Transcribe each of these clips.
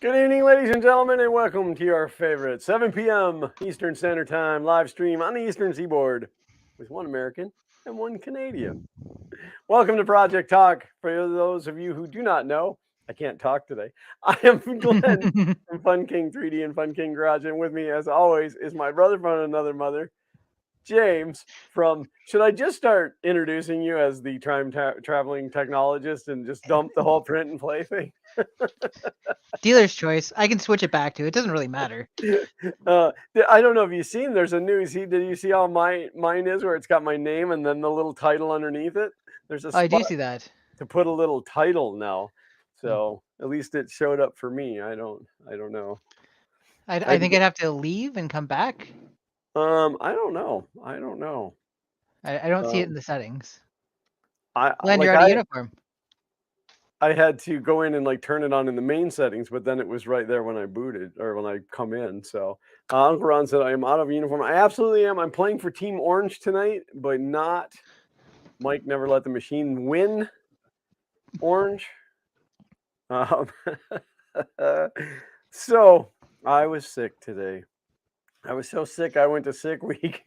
Good evening, ladies and gentlemen, and welcome to your favorite 7 p.m. Eastern Standard Time live stream on the Eastern Seaboard with one American and one Canadian. Welcome to Project Talk. For those of you who do not know, I can't talk today. I am Glenn from Fun King 3D and Fun King Garage, and with me, as always, is my brother from another mother, James from. Should I just start introducing you as the Time Traveling Technologist and just dump the whole print and play thing? Dealer's choice. I can switch it back to. It doesn't really matter. I don't know if you've seen. There's a new. Did you see how mine is, where it's got my name and then the little title underneath it? There's a Oh, I do spot see that. to put a little title now. So at least it showed up for me. I don't know. I think I'd have to leave and come back. I don't know. I don't know. I don't see it in the settings. I Glenn, like you're out of uniform. I had to go in and like turn it on in the main settings, but then it was right there when I booted or when I come in. So Uncle Ron said I am out of uniform. I absolutely am. I'm playing for Team Orange tonight, but not. Mike never let the machine win. Orange. So I was sick today. I was so sick I went to sick week.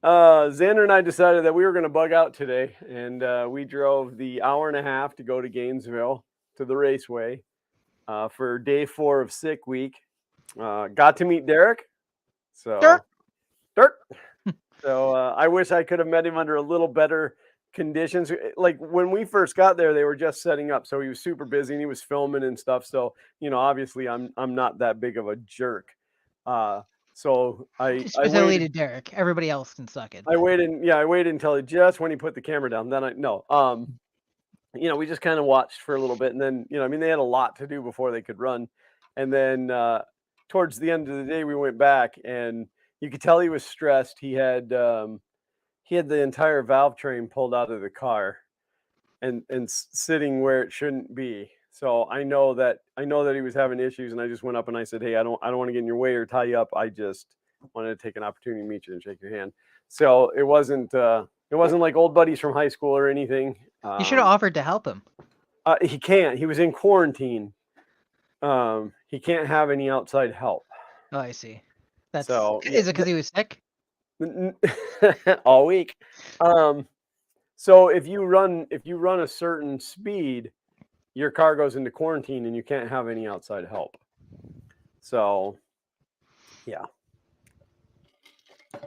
Xander and I decided that we were going to bug out today, and we drove the hour and a half to go to Gainesville to the raceway for day 4 of sick week. Got to meet Derek. So, Dirk. So I wish I could have met him under a little better conditions. Like when we first got there, they were just setting up, so he was super busy and he was filming and stuff. So obviously I'm not that big of a jerk. So I Specifically to Derek. Everybody else can suck it. I waited until just when he put the camera down. Then we just kind of watched for a little bit, and then they had a lot to do before they could run, and then towards the end of the day we went back, and you could tell he was stressed. He had the entire valve train pulled out of the car, and sitting where it shouldn't be. So I know that he was having issues, and I just went up and I said, "Hey, I don't want to get in your way or tie you up. I just wanted to take an opportunity to meet you and shake your hand." So it wasn't like old buddies from high school or anything. You should have offered to help him. He can't. He was in quarantine. He can't have any outside help. Oh, I see. Is it because he was sick? All week. So if you run a certain speed, your car goes into quarantine and you can't have any outside help. So, yeah.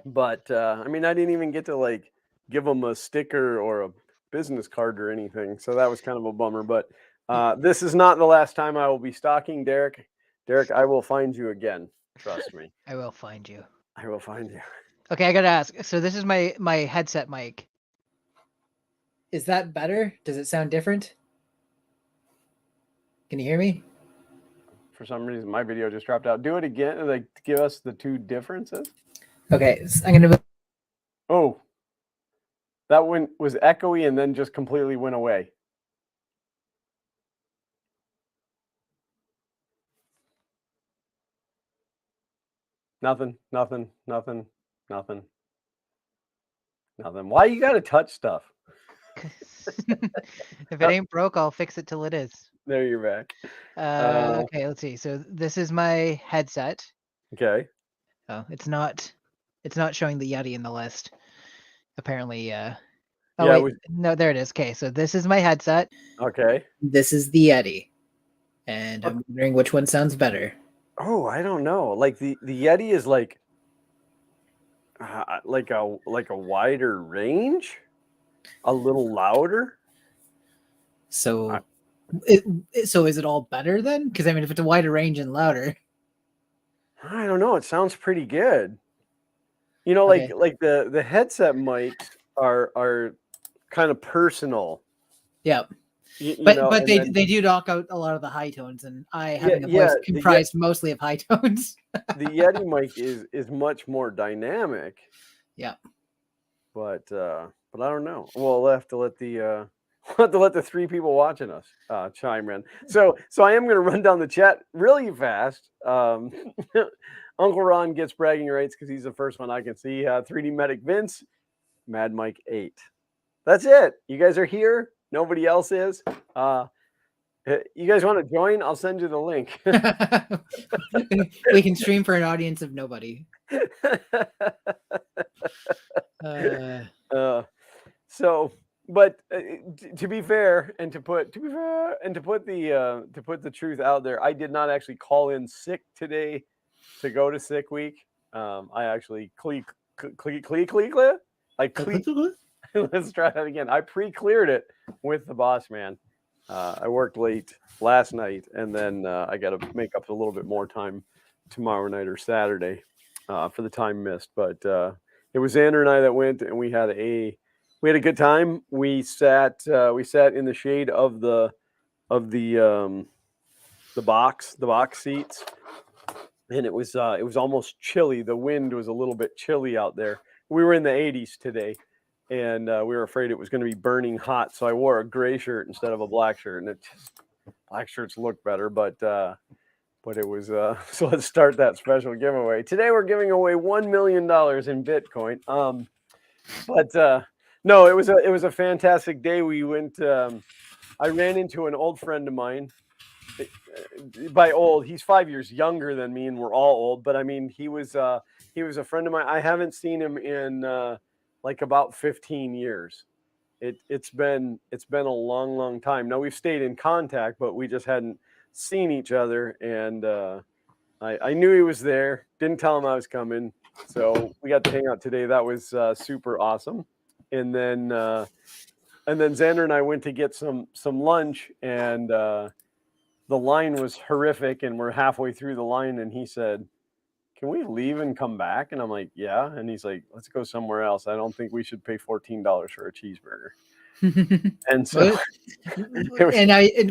But I didn't even get to like give them a sticker or a business card or anything. So that was kind of a bummer. But this is not the last time I will be stalking Derek. Derek, I will find you again. Trust me. I will find you. I will find you. Okay, I gotta ask. So this is my headset mic. Is that better? Does it sound different? Can you hear me? For some reason, my video just dropped out. Do it again, like give us the two differences. Okay, so I'm gonna. Oh, that one was echoey and then just completely went away. Nothing. Why you gotta touch stuff? If it ain't broke, I'll fix it till it is. There, you're back. Okay, let's see. So this is my headset. Okay. Oh, it's not showing the Yeti in the list. Apparently, no, there it is. Okay, so this is my headset. Okay. This is the Yeti, and I'm wondering which one sounds better. Oh, I don't know. Like the Yeti is like a wider range, a little louder. So, so is it all better then? Because if it's a wider range and louder, I don't know. It sounds pretty good. Like the headset mics are kind of personal. Yeah. But they do knock out a lot of the high tones, and I having a voice comprised mostly of high tones. The Yeti mic is much more dynamic. Yeah. But I don't know. We'll have to let the 3 people watching us chime in. So I am going to run down the chat really fast. Uncle Ron gets bragging rights because he's the first one I can see. 3D Medic Vince, Mad Mike 8. That's it. You guys are here. Nobody else is. You guys want to join? I'll send you the link. We can stream for an audience of nobody. So, but to be fair, and to put the truth out there, I did not actually call in sick today to go to sick week. I actually let's try that again. I pre-cleared it with the boss man. I worked late last night, and then I got to make up a little bit more time tomorrow night or Saturday for the time missed. But it was Xander and I that went, and we had a good time. We sat in the shade of the box seats, and it was almost chilly. The wind was a little bit chilly out there. We were in the 80s today, and we were afraid it was going to be burning hot. So I wore a gray shirt instead of a black shirt, and black shirts look better, but it was so let's start that special giveaway. Today we're giving away $1 million in Bitcoin. But no, it was a fantastic day. We went. I ran into an old friend of mine. By old, he's 5 years younger than me, and we're all old. But I mean, he was a friend of mine. I haven't seen him in like about 15 years. It's been a long time. Now we've stayed in contact, but we just hadn't seen each other. And I knew he was there. Didn't tell him I was coming, so we got to hang out today. That was super awesome. And then Xander and I went to get some lunch, and the line was horrific, and we're halfway through the line, and he said, "Can we leave and come back?" And I'm like, "Yeah." And he's like, "Let's go somewhere else. I don't think we should pay $14 for a cheeseburger." And so,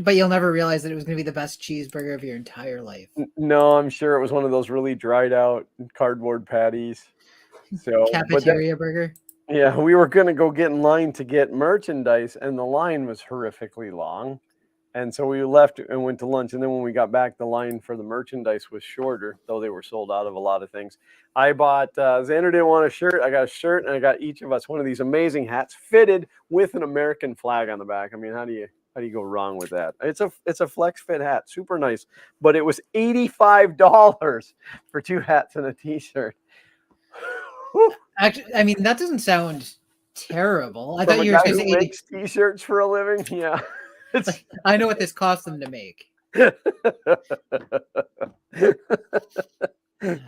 but you'll never realize that it was going to be the best cheeseburger of your entire life. No, I'm sure it was one of those really dried out cardboard patties. So cafeteria burger. Yeah, we were going to go get in line to get merchandise, and the line was horrifically long. And so we left and went to lunch. And then when we got back, the line for the merchandise was shorter, though they were sold out of a lot of things. I bought, Xander didn't want a shirt. I got a shirt, and I got each of us one of these amazing hats fitted with an American flag on the back. I mean, how do you go wrong with that? It's a flex fit hat, super nice. But it was $85 for 2 hats and a t-shirt. Actually, I mean, that doesn't sound terrible. I From thought you were going to say makes t-shirts for a living. Yeah. Like, I know what this cost them to make.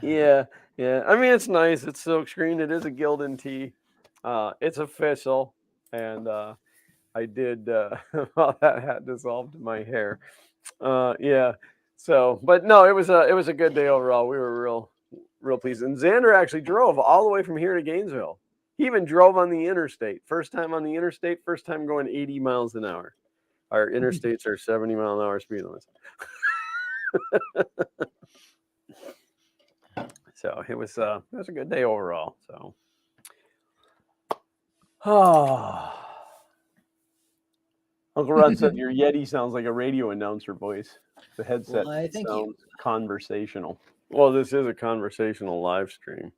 Yeah. I mean, it's nice. It's silk screen. It is a Gildan tee. It's official, and I did. Well, that hat dissolved in my hair. Yeah. So, but no, it was a good day overall. We were real pleased. And Xander actually drove all the way from here to Gainesville. He even drove on the interstate. First time on the interstate. First time going 80 miles an hour. Our interstates are 70-mile-an-hour speed limits. So it was a good day overall. So, Uncle Ron said your Yeti sounds like a radio announcer voice. The headset sounds conversational. Well, this is a conversational live stream.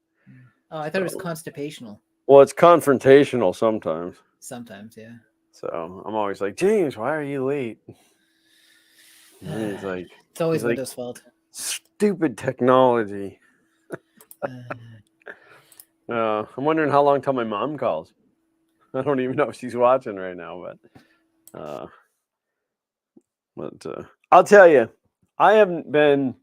Oh, I thought it was constipational. Well, it's confrontational sometimes. Sometimes, yeah. So I'm always like, James, why are you late? And he's like, it's always Windows' fault. Stupid technology. I'm wondering how long till my mom calls. I don't even know if she's watching right now, but I'll tell you, I haven't been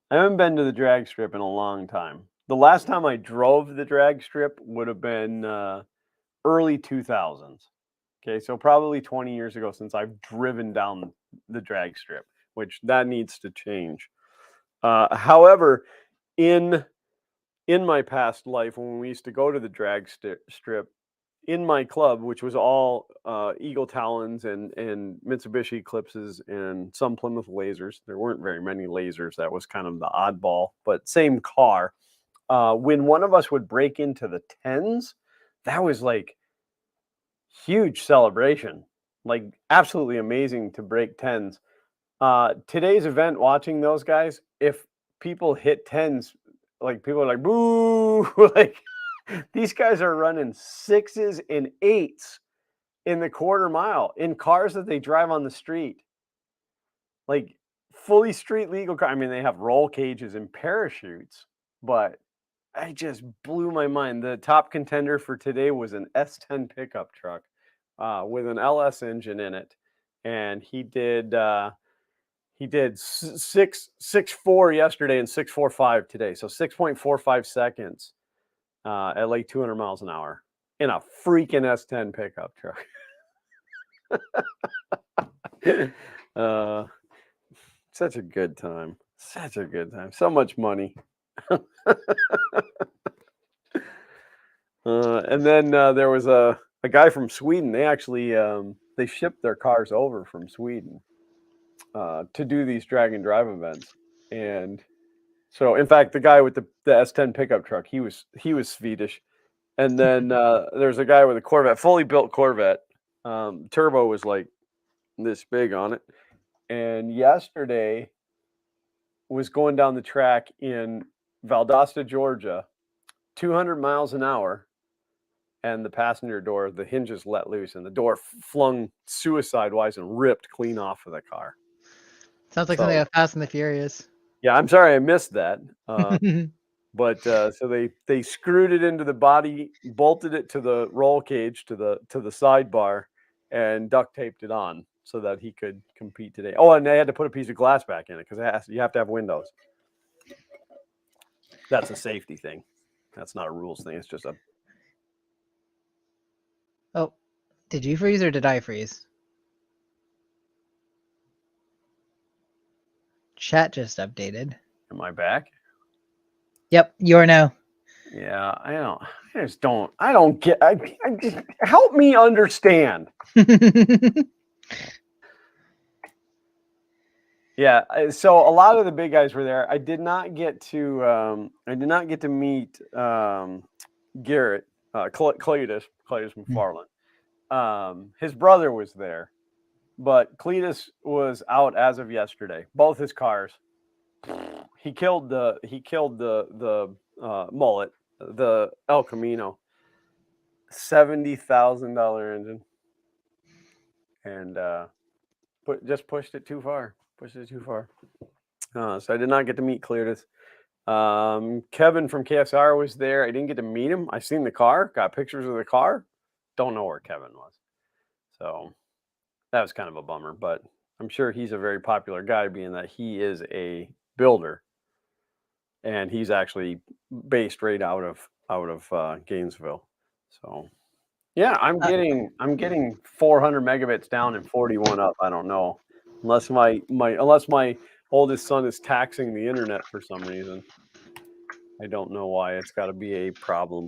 to the drag strip in a long time. The last time I drove the drag strip would have been early 2000s. Okay, so probably 20 years ago since I've driven down the drag strip, which that needs to change. However, in my past life, when we used to go to the drag strip, in my club, which was all Eagle Talons and Mitsubishi Eclipses and some Plymouth Lasers, there weren't very many Lasers. That was kind of the oddball, but same car. When one of us would break into the 10s, that was like huge celebration, like absolutely amazing to break 10s. Today's event, watching those guys, if people hit 10s, like people are like, boo, like these guys are running 6s and 8s in the quarter mile in cars that they drive on the street. like fully street legal car. I mean, they have roll cages and parachutes, but I just blew my mind. The top contender for today was an S10 pickup truck with an LS engine in it, and he did 6.4 yesterday and 6.45 today, so 6.45 seconds at like 200 miles an hour in a freaking S10 pickup truck. Such a good time. Such a good time. So much money. And then there was a guy from Sweden. They actually they shipped their cars over from Sweden to do these drag and drive events. And so, in fact, the guy with the S10 pickup truck, he was Swedish. And then there's a guy with a Corvette, fully built Corvette. Turbo was like this big on it. And yesterday was going down the track in Valdosta, Georgia, 200 miles an hour. And the passenger door, the hinges let loose, and the door flung suicide-wise and ripped clean off of the car. Sounds like something of Fast and the Furious. Yeah, I'm sorry I missed that. But so they screwed it into the body, bolted it to the roll cage to the sidebar, and duct taped it on so that he could compete today. Oh, and they had to put a piece of glass back in it because you have to have windows. That's a safety thing. That's not a rules thing. It's just a. Oh, did you freeze or did I freeze? Chat just updated. Am I back? Yep, you are now. Yeah, I don't get. I just help me understand. Yeah, so a lot of the big guys were there. I did not get to meet Garrett Cletus McFarland. His brother was there, but Cletus was out as of yesterday. Both his cars. He killed the mullet, the El Camino. $70,000 engine, and just pushed it too far. So I did not get to meet Cletus. Kevin from KSR was there. I didn't get to meet him. I seen the car, got pictures of the car. Don't know where Kevin was. So that was kind of a bummer, but I'm sure he's a very popular guy, being that he is a builder, and he's actually based right out of Gainesville. So yeah, I'm getting 400 megabits down and 41 up. I don't know, unless my oldest son is taxing the internet for some reason. I don't know why. It's got to be a problem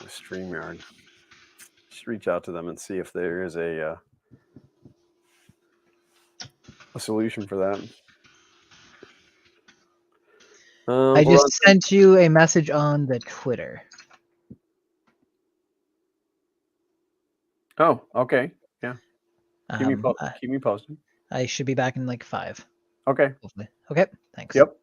with StreamYard. Just reach out to them and see if there is a solution for that. I just sent you a message on the Twitter. Oh, okay. Yeah. Keep me posted. I should be back in like 5. Okay. Hopefully. Okay. Thanks. Yep.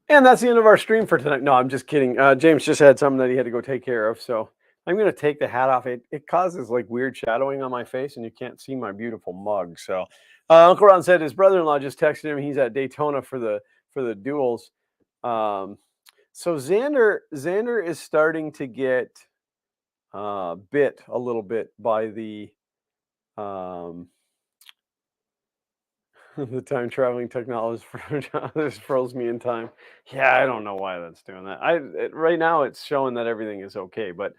And that's the end of our stream for tonight. No, I'm just kidding. James just had something that he had to go take care of, so I'm going to take the hat off. It causes like weird shadowing on my face, and you can't see my beautiful mug. So Uncle Ron said his brother-in-law just texted him. He's at Daytona for the duels. So Xander is starting to get bit a little bit by the the time traveling technologist. This froze me in time. Yeah, I don't know why that's doing that. Right now it's showing that everything is okay, but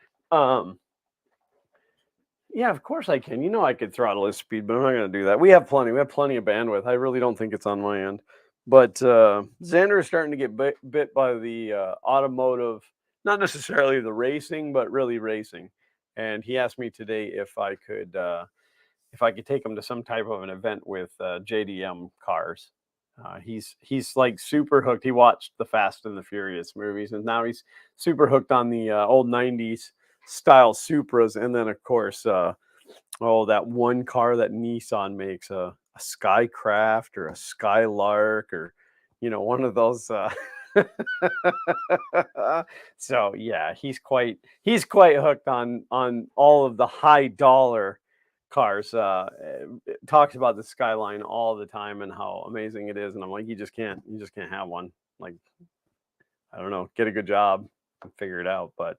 yeah, of course I can. You know, I could throttle his speed, but I'm not going to do that. We have plenty of bandwidth. I really don't think it's on my end. But Xander is starting to get bit by the automotive, not necessarily the racing, but really racing. And he asked me today if I could take him to some type of an event with JDM cars. He's like super hooked. He watched the Fast and the Furious movies, and now he's super hooked on the old 90s style Supras. And then of course, that one car that Nissan makes, a Skycraft or a Skylark, or one of those. So yeah, he's quite hooked on all of the high dollar cars talks about the Skyline all the time and how amazing it is, and I'm like, you just can't have one. Like, I don't know, get a good job and figure it out. But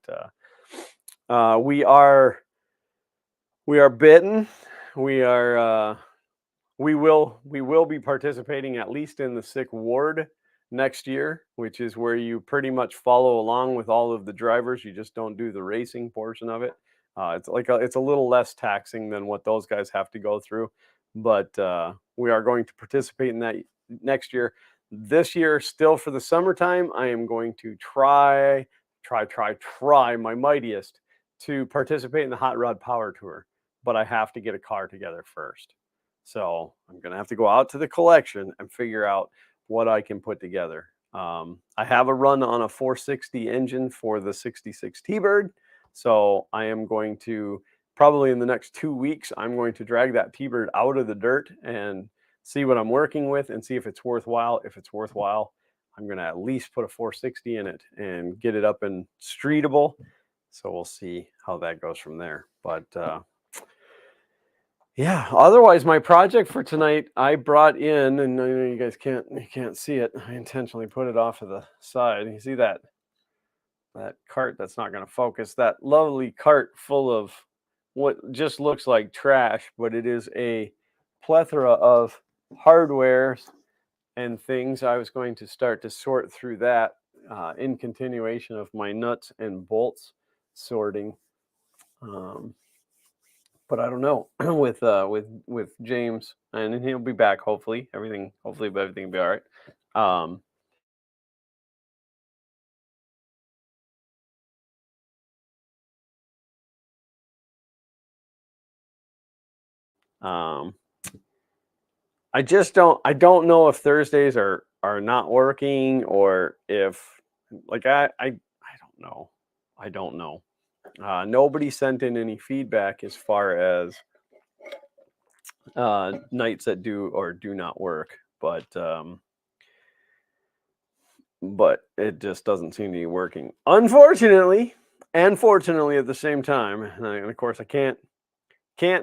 we are bitten. We will be participating at least in the sick ward next year, which is where you pretty much follow along with all of the drivers. You just don't do the racing portion of it. It's it's a little less taxing than what those guys have to go through, but we are going to participate in that next year. This year, still for the summertime, I am going to try my mightiest to participate in the Hot Rod Power Tour, but I have to get a car together first. So I'm going to have to go out to the collection and figure out what I can put together. I have a run on a 460 engine for the 66 T-Bird. So I am going to, probably in the next 2 weeks, I'm going to drag that T-Bird out of the dirt and see what I'm working with and see if it's worthwhile. If it's worthwhile, I'm going to at least put a 460 in it and get it up and streetable. So we'll see how that goes from there. But yeah, otherwise my project for tonight, I brought in, and I know you guys can't see it. I intentionally put it off to the side. You see that cart that's not going to focus, that lovely cart full of what just looks like trash, but it is a plethora of hardware and things. I was going to start to sort through that in continuation of my nuts and bolts sorting. But I don't know with James, and he'll be back. Hopefully everything will be all right. I don't know if Thursdays are not working, or if, like, I don't know. Nobody sent in any feedback as far as nights that do or do not work, but it just doesn't seem to be working, unfortunately and fortunately at the same time. And of course I can't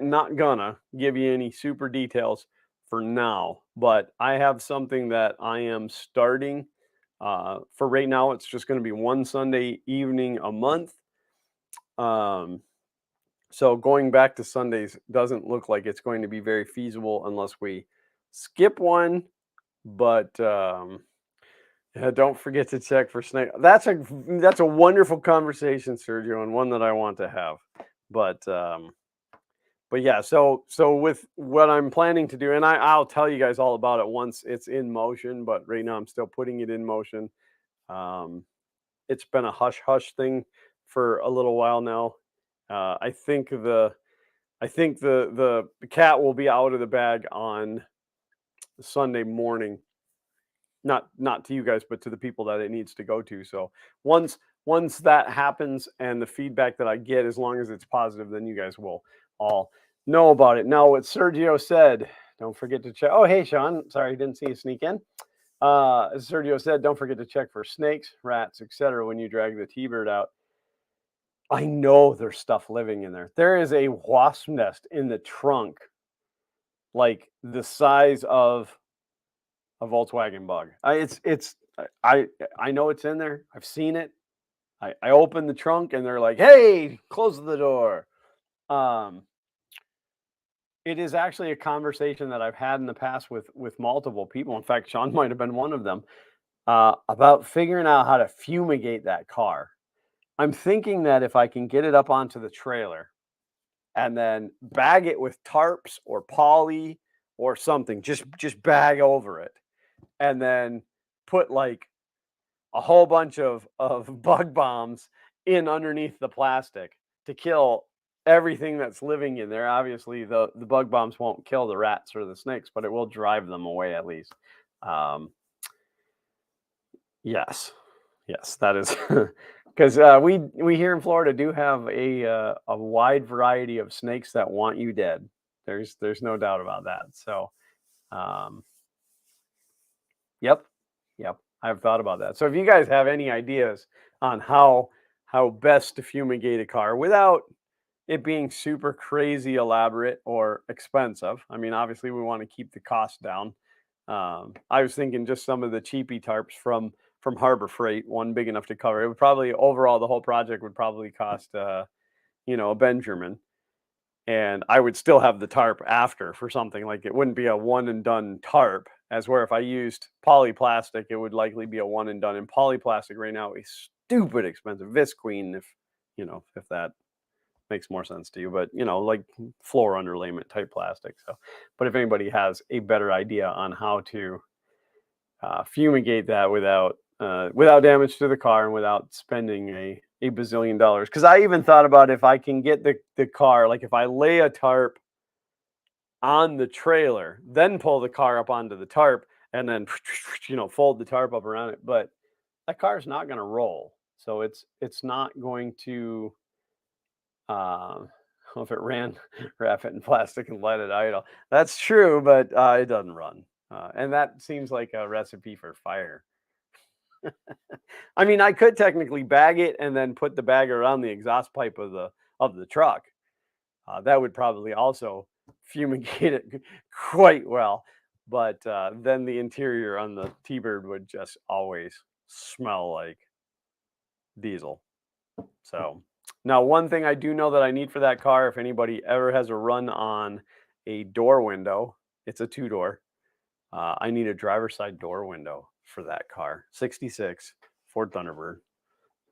not gonna give you any super details for now, but I have something that I am starting. For right now, it's just going to be one Sunday evening a month. So going back to Sundays doesn't look like it's going to be very feasible unless we skip one. But yeah, don't forget to check for snake. That's a wonderful conversation, Sergio, and one that I want to have. But yeah, so with what I'm planning to do, and I'll tell you guys all about it once it's in motion, but right now I'm still putting it in motion. It's been a hush thing for a little while now. I think the cat will be out of the bag on Sunday morning. Not to you guys, but to the people that it needs to go to. So once that happens and the feedback that I get, as long as it's positive, then you guys will all know about it. Now, what Sergio said, don't forget to check. Oh, hey, Sean. Sorry, didn't see you sneak in. As Sergio said, don't forget to check for snakes, rats, etc. when you drag the T-Bird out. I know there's stuff living in there. There is a wasp nest in the trunk, like the size of a Volkswagen Bug. I know it's in there. I've seen it. I opened the trunk and they're like, "Hey, close the door." It is actually a conversation that I've had in the past with multiple people. In fact, Sean might have been one of them, about figuring out how to fumigate that car. I'm thinking that if I can get it up onto the trailer and then bag it with tarps or poly or something, just bag over it, and then put like a whole bunch of bug bombs in underneath the plastic to kill everything that's living in there. Obviously, the bug bombs won't kill the rats or the snakes, but it will drive them away at least. Yes, that is because we here in Florida do have a wide variety of snakes that want you dead. There's no doubt about that. So, yep, I've thought about that. So if you guys have any ideas on how best to fumigate a car without it being super crazy elaborate or expensive. I mean, obviously we want to keep the cost down. I was thinking just some of the cheapy tarps from Harbor Freight, one big enough to cover. It would probably overall the whole project would probably cost a Benjamin, and I would still have the tarp after for something. Like, it wouldn't be a one and done tarp, as where if I used polyplastic, it would likely be a one and done. And polyplastic right now is stupid expensive. Visqueen, if that makes more sense to you, but like floor underlayment type plastic. So, but if anybody has a better idea on how to fumigate that without damage to the car and without spending a bazillion dollars, because I even thought about if I can get the car, like if I lay a tarp on the trailer, then pull the car up onto the tarp and then fold the tarp up around it, but that car is not going to roll, so it's not going to if it ran, wrap it in plastic and let it idle. That's true, but it doesn't run. And that seems like a recipe for fire. I mean, I could technically bag it and then put the bag around the exhaust pipe of the truck. That would probably also fumigate it quite well. But then the interior on the T-Bird would just always smell like diesel. So now, one thing I do know that I need for that car, if anybody ever has a run on a door window, it's a 2-door. I need a driver's side door window for that car. 66 Ford Thunderbird.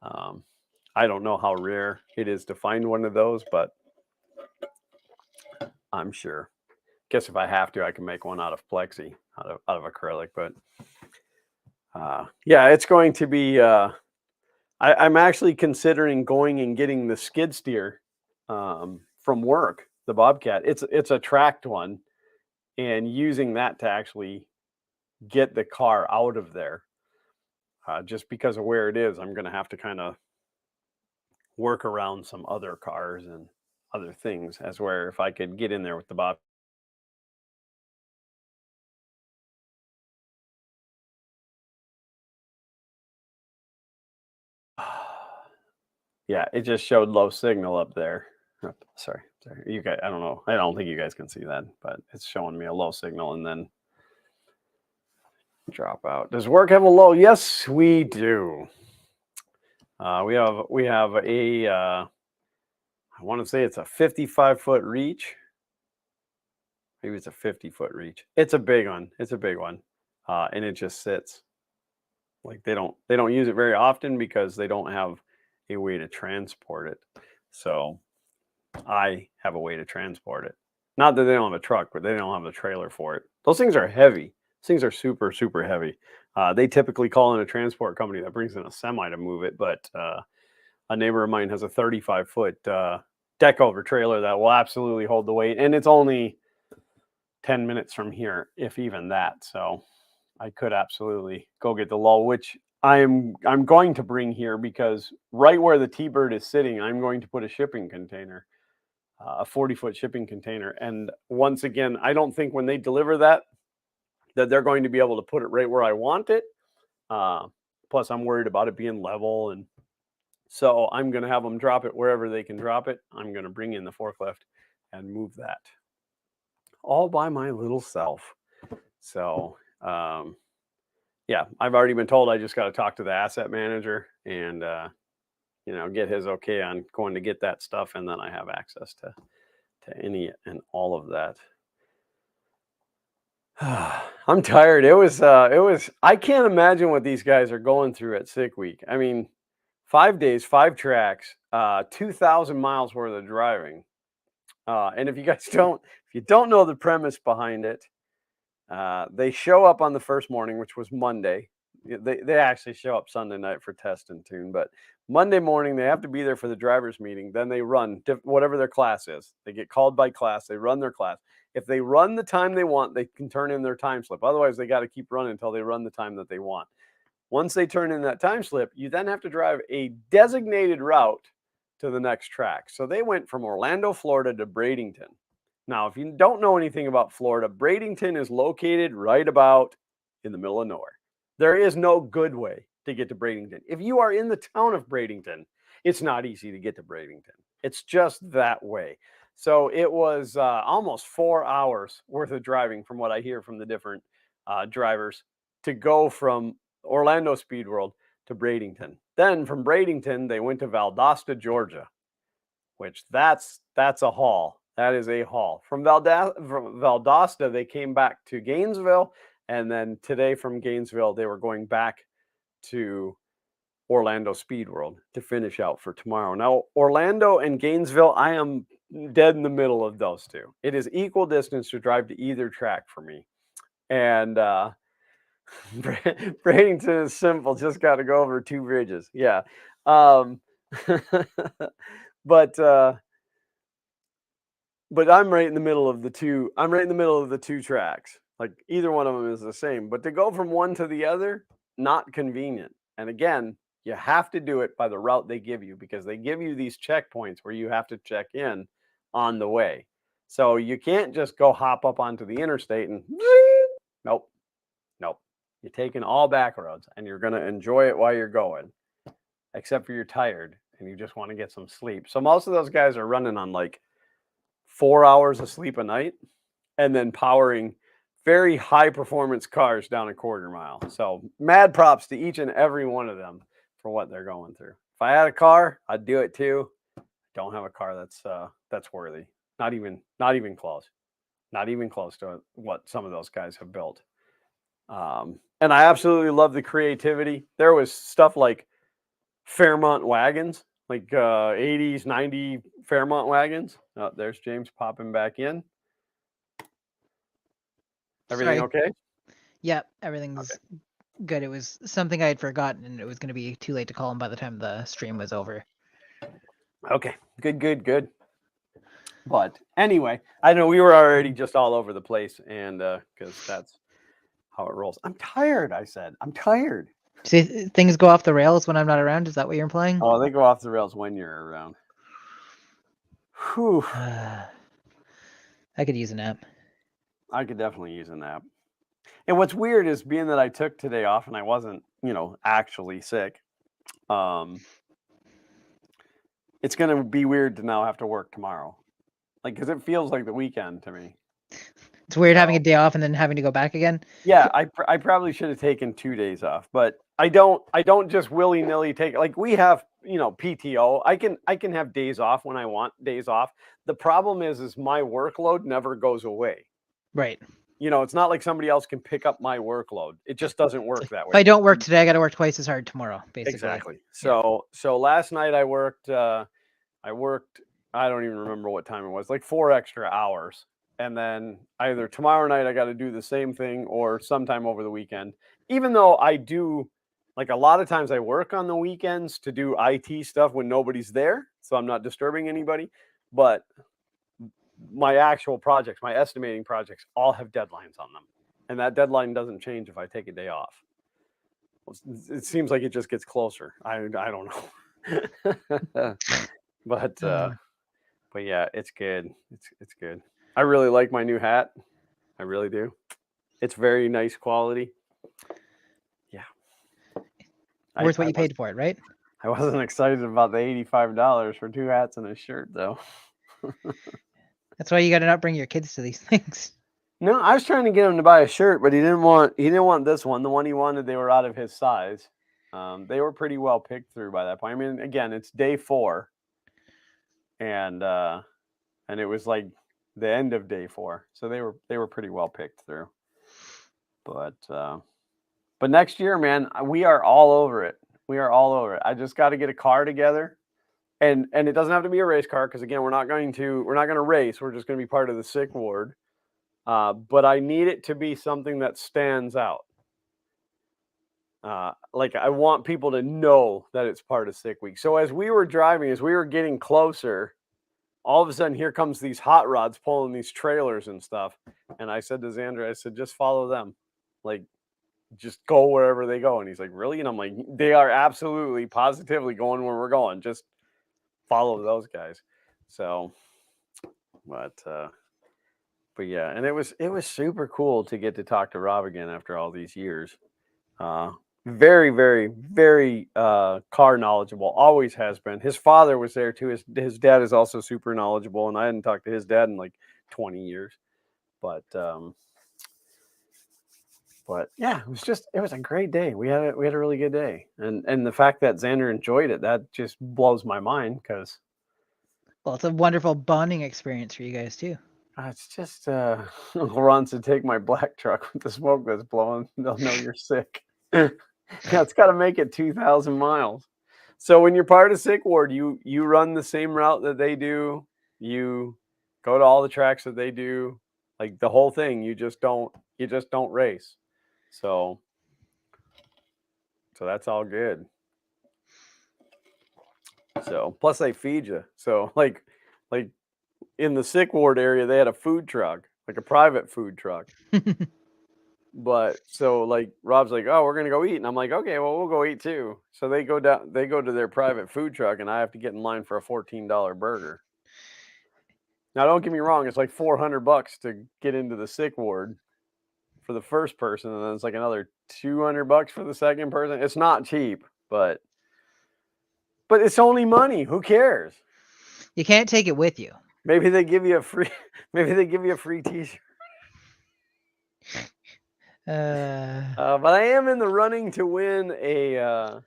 I don't know how rare it is to find one of those, but I'm sure. Guess if I have to, I can make one out of plexi, out of acrylic. But yeah, it's going to be. I'm actually considering going and getting the skid steer from work, the Bobcat. It's a tracked one, and using that to actually get the car out of there. Just because of where it is, I'm going to have to kind of work around some other cars and other things, as where if I could get in there with the Bobcat. Yeah, it just showed low signal up there. Oh, sorry. You guys, I don't know. I don't think you guys can see that, but it's showing me a low signal and then drop out. Does work have a low? Yes, we do. We have a I want to say it's a 55-foot reach. Maybe it's a 50-foot reach. It's a big one. It's a big one. And it just sits. Like they don't use it very often because they don't have a way to transport it. So I have a way to transport it. Not that they don't have a truck, but they don't have a trailer for it. Those things are heavy. Those things are super, super heavy. They typically call in a transport company that brings in a semi to move it, but a neighbor of mine has a 35-foot deck over trailer that will absolutely hold the weight, and it's only 10 minutes from here, if even that. So I could absolutely go get the lull, which I'm going to bring here, because right where the T-Bird is sitting, I'm going to put a shipping container, a 40-foot shipping container. And once again, I don't think when they deliver that they're going to be able to put it right where I want it. Plus, I'm worried about it being level, and so I'm going to have them drop it wherever they can drop it. I'm going to bring in the forklift and move that all by my little self. So, yeah, I've already been told I just got to talk to the asset manager and, get his okay on going to get that stuff. And then I have access to any and all of that. I'm tired. It was, I can't imagine what these guys are going through at sick week. I mean, 5 days, 5 tracks, 2,000 miles worth of driving. And if you don't know the premise behind it, they show up on the first morning, which was Monday. They actually show up Sunday night for test and tune, but Monday morning they have to be there for the driver's meeting. Then they run whatever their class is. They get called by class. They run their class. If they run the time they want, they can turn in their time slip. Otherwise, they got to keep running until they run the time that they want. Once they turn in that time slip, you then have to drive a designated route to the next track. So they went from Orlando, Florida to Bradenton. Now, if you don't know anything about Florida, Bradenton is located right about in the middle of nowhere. There is no good way to get to Bradenton. If you are in the town of Bradenton, it's not easy to get to Bradenton. It's just that way. So it was almost 4 hours worth of driving, from what I hear from the different drivers, to go from Orlando Speed World to Bradenton. Then from Bradenton, they went to Valdosta, Georgia, which that's a haul. That is a haul. From Valdosta, they came back to Gainesville, and then today from Gainesville, they were going back to Orlando Speed World to finish out for tomorrow. Now, Orlando and Gainesville, I am dead in the middle of those two. It is equal distance to drive to either track for me. And Bradenton is simple, just got to go over 2 bridges. Yeah. But I'm right in the middle of the two. I'm right in the middle of the 2 tracks. Like, either one of them is the same, but to go from one to the other, not convenient. And again, you have to do it by the route they give you, because they give you these checkpoints where you have to check in on the way. So you can't just go hop up onto the interstate and nope. You're taking all back roads, and you're going to enjoy it while you're going, except for you're tired and you just want to get some sleep. So most of those guys are running on like 4 hours of sleep a night, and then powering very high performance cars down a quarter mile. So mad props to each and every one of them for what they're going through. If I had a car, I'd do it too. Don't have a car that's worthy. Not even close. Not even close to what some of those guys have built. And I absolutely love the creativity. There was stuff like Fairmont wagons, like 80s, 90 Fairmont wagons. Oh, there's James popping back in. Everything okay? Yep, everything's good. It was something I had forgotten, and it was going to be too late to call him by the time the stream was over. Okay, good. But anyway, I know we were already just all over the place, and because that's how it rolls. I'm tired, I said. I'm tired. See, things go off the rails when I'm not around? Is that what you're implying? Oh, they go off the rails when you're around. Whew. I could use a nap. I could definitely use a nap. And what's weird is, being that I took today off and I wasn't, actually sick, it's going to be weird to now have to work tomorrow. Like, because it feels like the weekend to me. It's weird having a day off and then having to go back again. Yeah, I probably should have taken 2 days off, but I don't just willy-nilly take, like, we have, PTO. I can have days off when I want days off. The problem is my workload never goes away. Right. It's not like somebody else can pick up my workload. It just doesn't work that way. If I don't work today, I got to work twice as hard tomorrow, basically. Exactly. So last night I worked, I don't even remember what time it was, like 4 extra hours. And then either tomorrow night I got to do the same thing, or sometime over the weekend. Even though I do, like, a lot of times I work on the weekends to do IT stuff when nobody's there, so I'm not disturbing anybody. But my actual projects, my estimating projects, all have deadlines on them. And that deadline doesn't change if I take a day off. It seems like it just gets closer. I don't know. But yeah, it's good. It's good. I really like my new hat. I really do. It's very nice quality. Yeah. Worth what you paid for it, right? I wasn't excited about the $85 for 2 hats and a shirt, though. That's why you got to not bring your kids to these things. No, I was trying to get him to buy a shirt, but he didn't want this one. The one he wanted, they were out of his size. They were pretty well picked through by that point. I mean, again, it's day 4, and it was like the end of day 4, so they were pretty well picked through. But next year, man, we are all over it. We are all over it. I just got to get a car together. And it doesn't have to be a race car, because again, we're not going to race. We're just going to be part of the sick ward. But I need it to be something that stands out. Like, I want people to know that it's part of Sick Week. So as we were driving, as we were getting closer, all of a sudden here comes these hot rods pulling these trailers and stuff. And I said to Xander, I said, just follow them. Like, just go wherever they go. And he's like, really? And I'm like, they are absolutely, positively going where we're going. Just follow those guys. So, but yeah, and it was super cool to get to talk to Rob again after all these years. very, very, very car knowledgeable. Always has been. His father was there too. His dad is also super knowledgeable, and I hadn't talked to his dad in like 20 years. But yeah, it was a great day. We had a really good day, and the fact that Xander enjoyed it, that just blows my mind because. Well, it's a wonderful bonding experience for you guys too. It's just Uncle Ron said, take my black truck with the smoke that's blowing. They'll know you're sick. Yeah, it's got to make it 2,000 miles. So when you're part of Sick Ward, you run the same route that they do. You go to all the tracks that they do, like the whole thing. You just don't race. So that's all good. So plus they feed you. So like in the Sick Ward area, they had a food truck, like a private food truck. But so like Rob's like, oh, we're gonna go eat, and I'm like, okay, well, we'll go eat too. So they go to their private food truck, and I have to get in line for a $14 burger. Now, don't get me wrong, it's like $400 to get into the Sick Ward for the first person, and then it's like another $200 for the second person. It's not cheap, but it's only money. Who cares? You can't take it with you. Maybe they give you a free T-shirt. But I am in the running to win a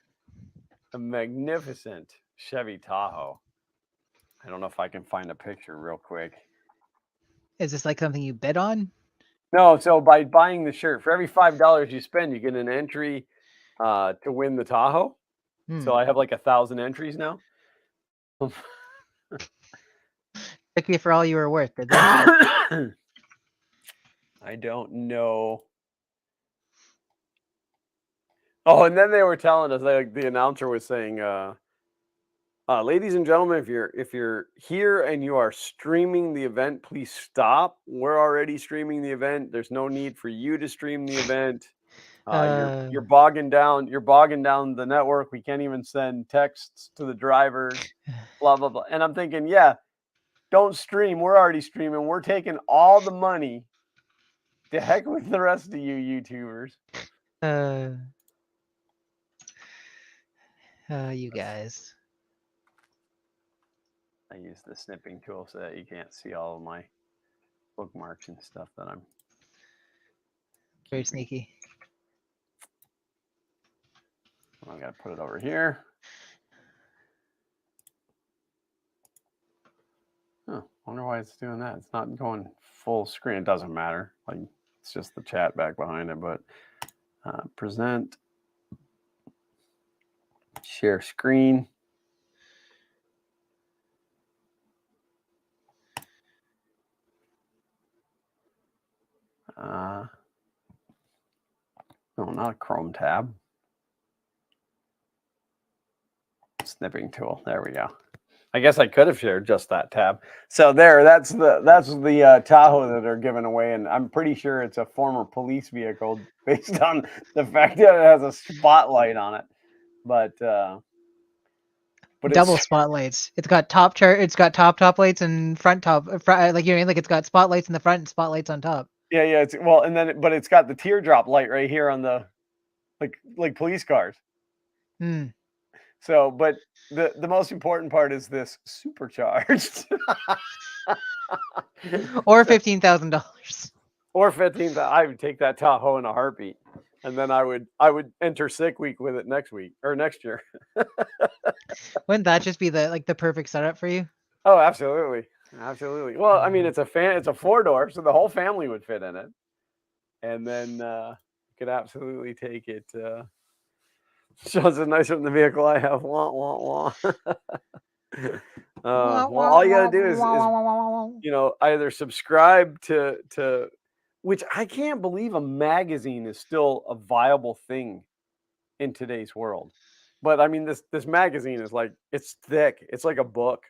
magnificent Chevy Tahoe. I don't know if I can find a picture real quick. Is this like something you bid on? No, so by buying the shirt, for every $5 you spend, you get an entry to win the Tahoe. So I have like 1,000 entries now. Took you for all you were worth, did they? I don't know. Oh, and then they were telling us, like the announcer was saying, ladies and gentlemen, if you're here and you are streaming the event, please stop. We're already streaming the event. There's no need for you to stream the event. You're bogging down the network. We can't even send texts to the drivers. Blah blah blah. And I'm thinking, yeah, don't stream. We're already streaming. We're taking all the money. To heck with the rest of you YouTubers. You guys. I use the snipping tool so that you can't see all of my bookmarks and stuff that I'm very sneaky. I gotta put it over here. Oh, wonder why it's doing that. It's not going full screen. It doesn't matter. Like it's just the chat back behind it. But present, share screen. No, not a Chrome tab. Snipping tool. There we go. I guess I could have shared just that tab. So there, that's the Tahoe that they're giving away, and I'm pretty sure it's a former police vehicle based on the fact that it has a spotlight on it. But double spotlights. It's got top top lights and front, like you know, like it's got spotlights in the front and spotlights on top. Yeah. It's but it's got the teardrop light right here on the like police cars. So, but the most important part is this supercharged. Or $15,000. Or $15,000. I would take that Tahoe in a heartbeat, and then I would enter Sick Week with it next week or next year. Wouldn't that just be the perfect setup for you? Oh, absolutely. Well, I mean, it's a 4-door, so the whole family would fit in it, and then you could absolutely take it. Shows it nicer than the vehicle I have. Wah, wah, wah. Well, all you gotta do is either subscribe to which I can't believe a magazine is still a viable thing in today's world. But I mean, this magazine is like, it's thick. It's like a book.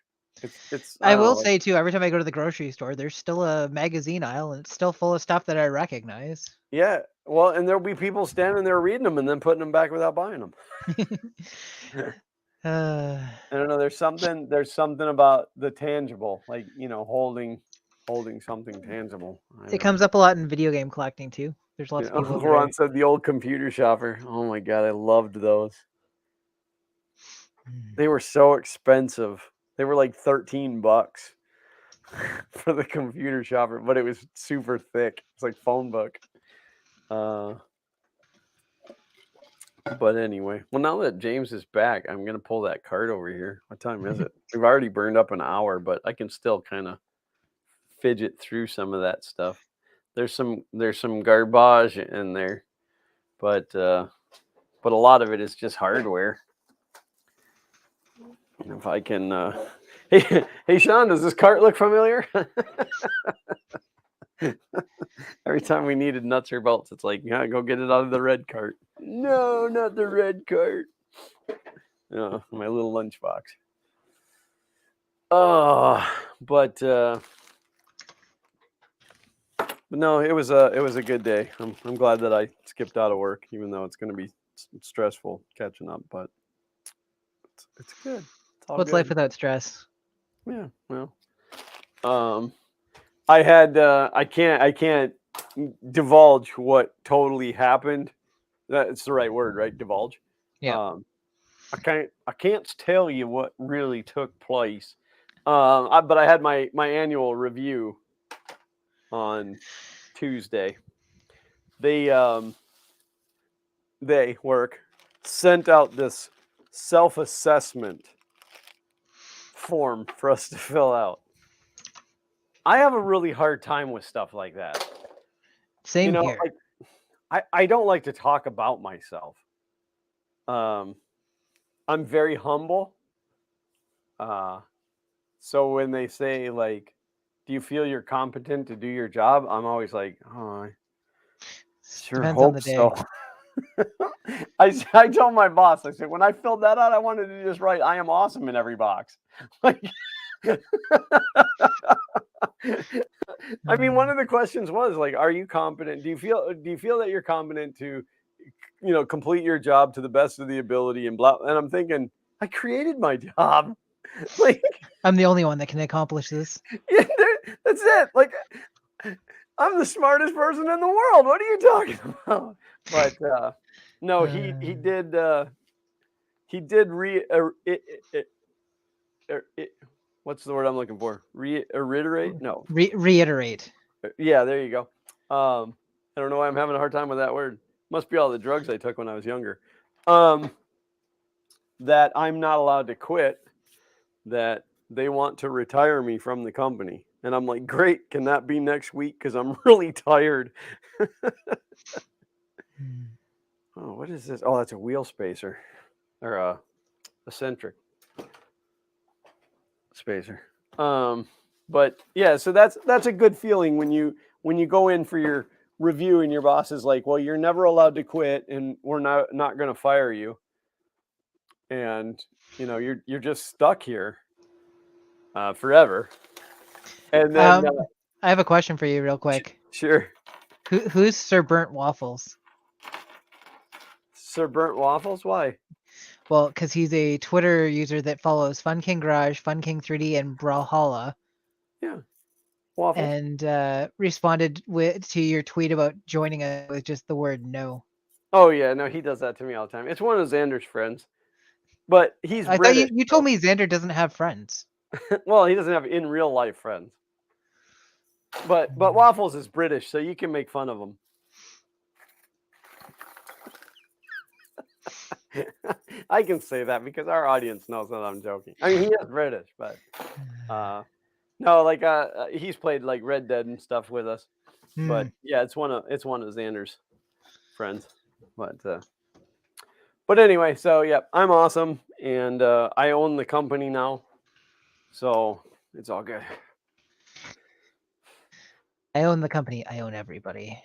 It's I will say too, every time I go to the grocery store, there's still a magazine aisle, and it's still full of stuff that I recognize. Yeah, well, and there'll be people standing there reading them and then putting them back without buying them. I don't know. There's something about the tangible, like holding holding something tangible. It comes up a lot in video game collecting too. There's lots of people. Ron said the old computer shopper. Oh my god, I loved those. They were so expensive. They were like $13 for the computer shopper, but it was super thick. It's like phone book. But anyway, well, now that James is back, I'm gonna pull that card over here. What time is it? We've already burned up an hour, but I can still kind of fidget through some of that stuff. There's some garbage in there, but a lot of it is just hardware. If I can, hey Sean, does this cart look familiar? Every time we needed nuts or bolts, it's like, yeah, go get it out of the red cart. No, not the red cart. Oh, my little lunchbox. Oh, but no, it was a good day. I'm glad that I skipped out of work, even though it's going to be stressful catching up. But it's good. It's all What's good. life without stress? Yeah, well, I had I can't divulge what totally happened. That's the right word, right? Divulge. Yeah. I can't tell you what really took place. But I had my annual review on Tuesday. They work sent out this self-assessment form for us to fill out. I have a really hard time with stuff like that. Same here. Like, I don't like to talk about myself. I'm very humble. So when they say, like, do you feel you're competent to do your job? I'm always like, oh, I sure Depends hope on the day. so. I told my boss, I said, when I filled that out, I wanted to just write, I am awesome in every box. Like, I mean, one of the questions was like, are you competent? Do you feel that you're competent to, complete your job to the best of the ability and blah? And I'm thinking, I created my job. Like, I'm the only one that can accomplish this. Yeah, that's it. Like, I'm the smartest person in the world. What are you talking about? But no, he did what's the word I'm looking for? Reiterate? No. Reiterate. Yeah, there you go. I don't know why I'm having a hard time with that word. Must be all the drugs I took when I was younger. That I'm not allowed to quit. That they want to retire me from the company. And I'm like, great, can that be next week? Because I'm really tired. Oh, what is this? Oh, that's a wheel spacer. Or a eccentric spacer. But yeah, so that's a good feeling when you go in for your review and your boss is like, well, you're never allowed to quit and we're not going to fire you. And you're just stuck here forever. And then I have a question for you real quick. Sure. Who's Sir Burnt Waffles? Sir Burnt Waffles? Why? Well, because he's a Twitter user that follows Fun King Garage, Fun King 3D, and Brawlhalla. Yeah. Waffles. And responded to your tweet about joining us with just the word no. Oh yeah, no, he does that to me all the time. It's one of Xander's friends. But he's I British. thought you told me Xander doesn't have friends. Well, he doesn't have in real life friends. But Waffles is British, so you can make fun of him. I can say that because our audience knows that I'm joking. I mean, he is British, but no, like he's played like Red Dead and stuff with us. But yeah, it's one of Xander's friends. But anyway, so yeah, I'm awesome, and I own the company now, so it's all good. I own the company. I own everybody.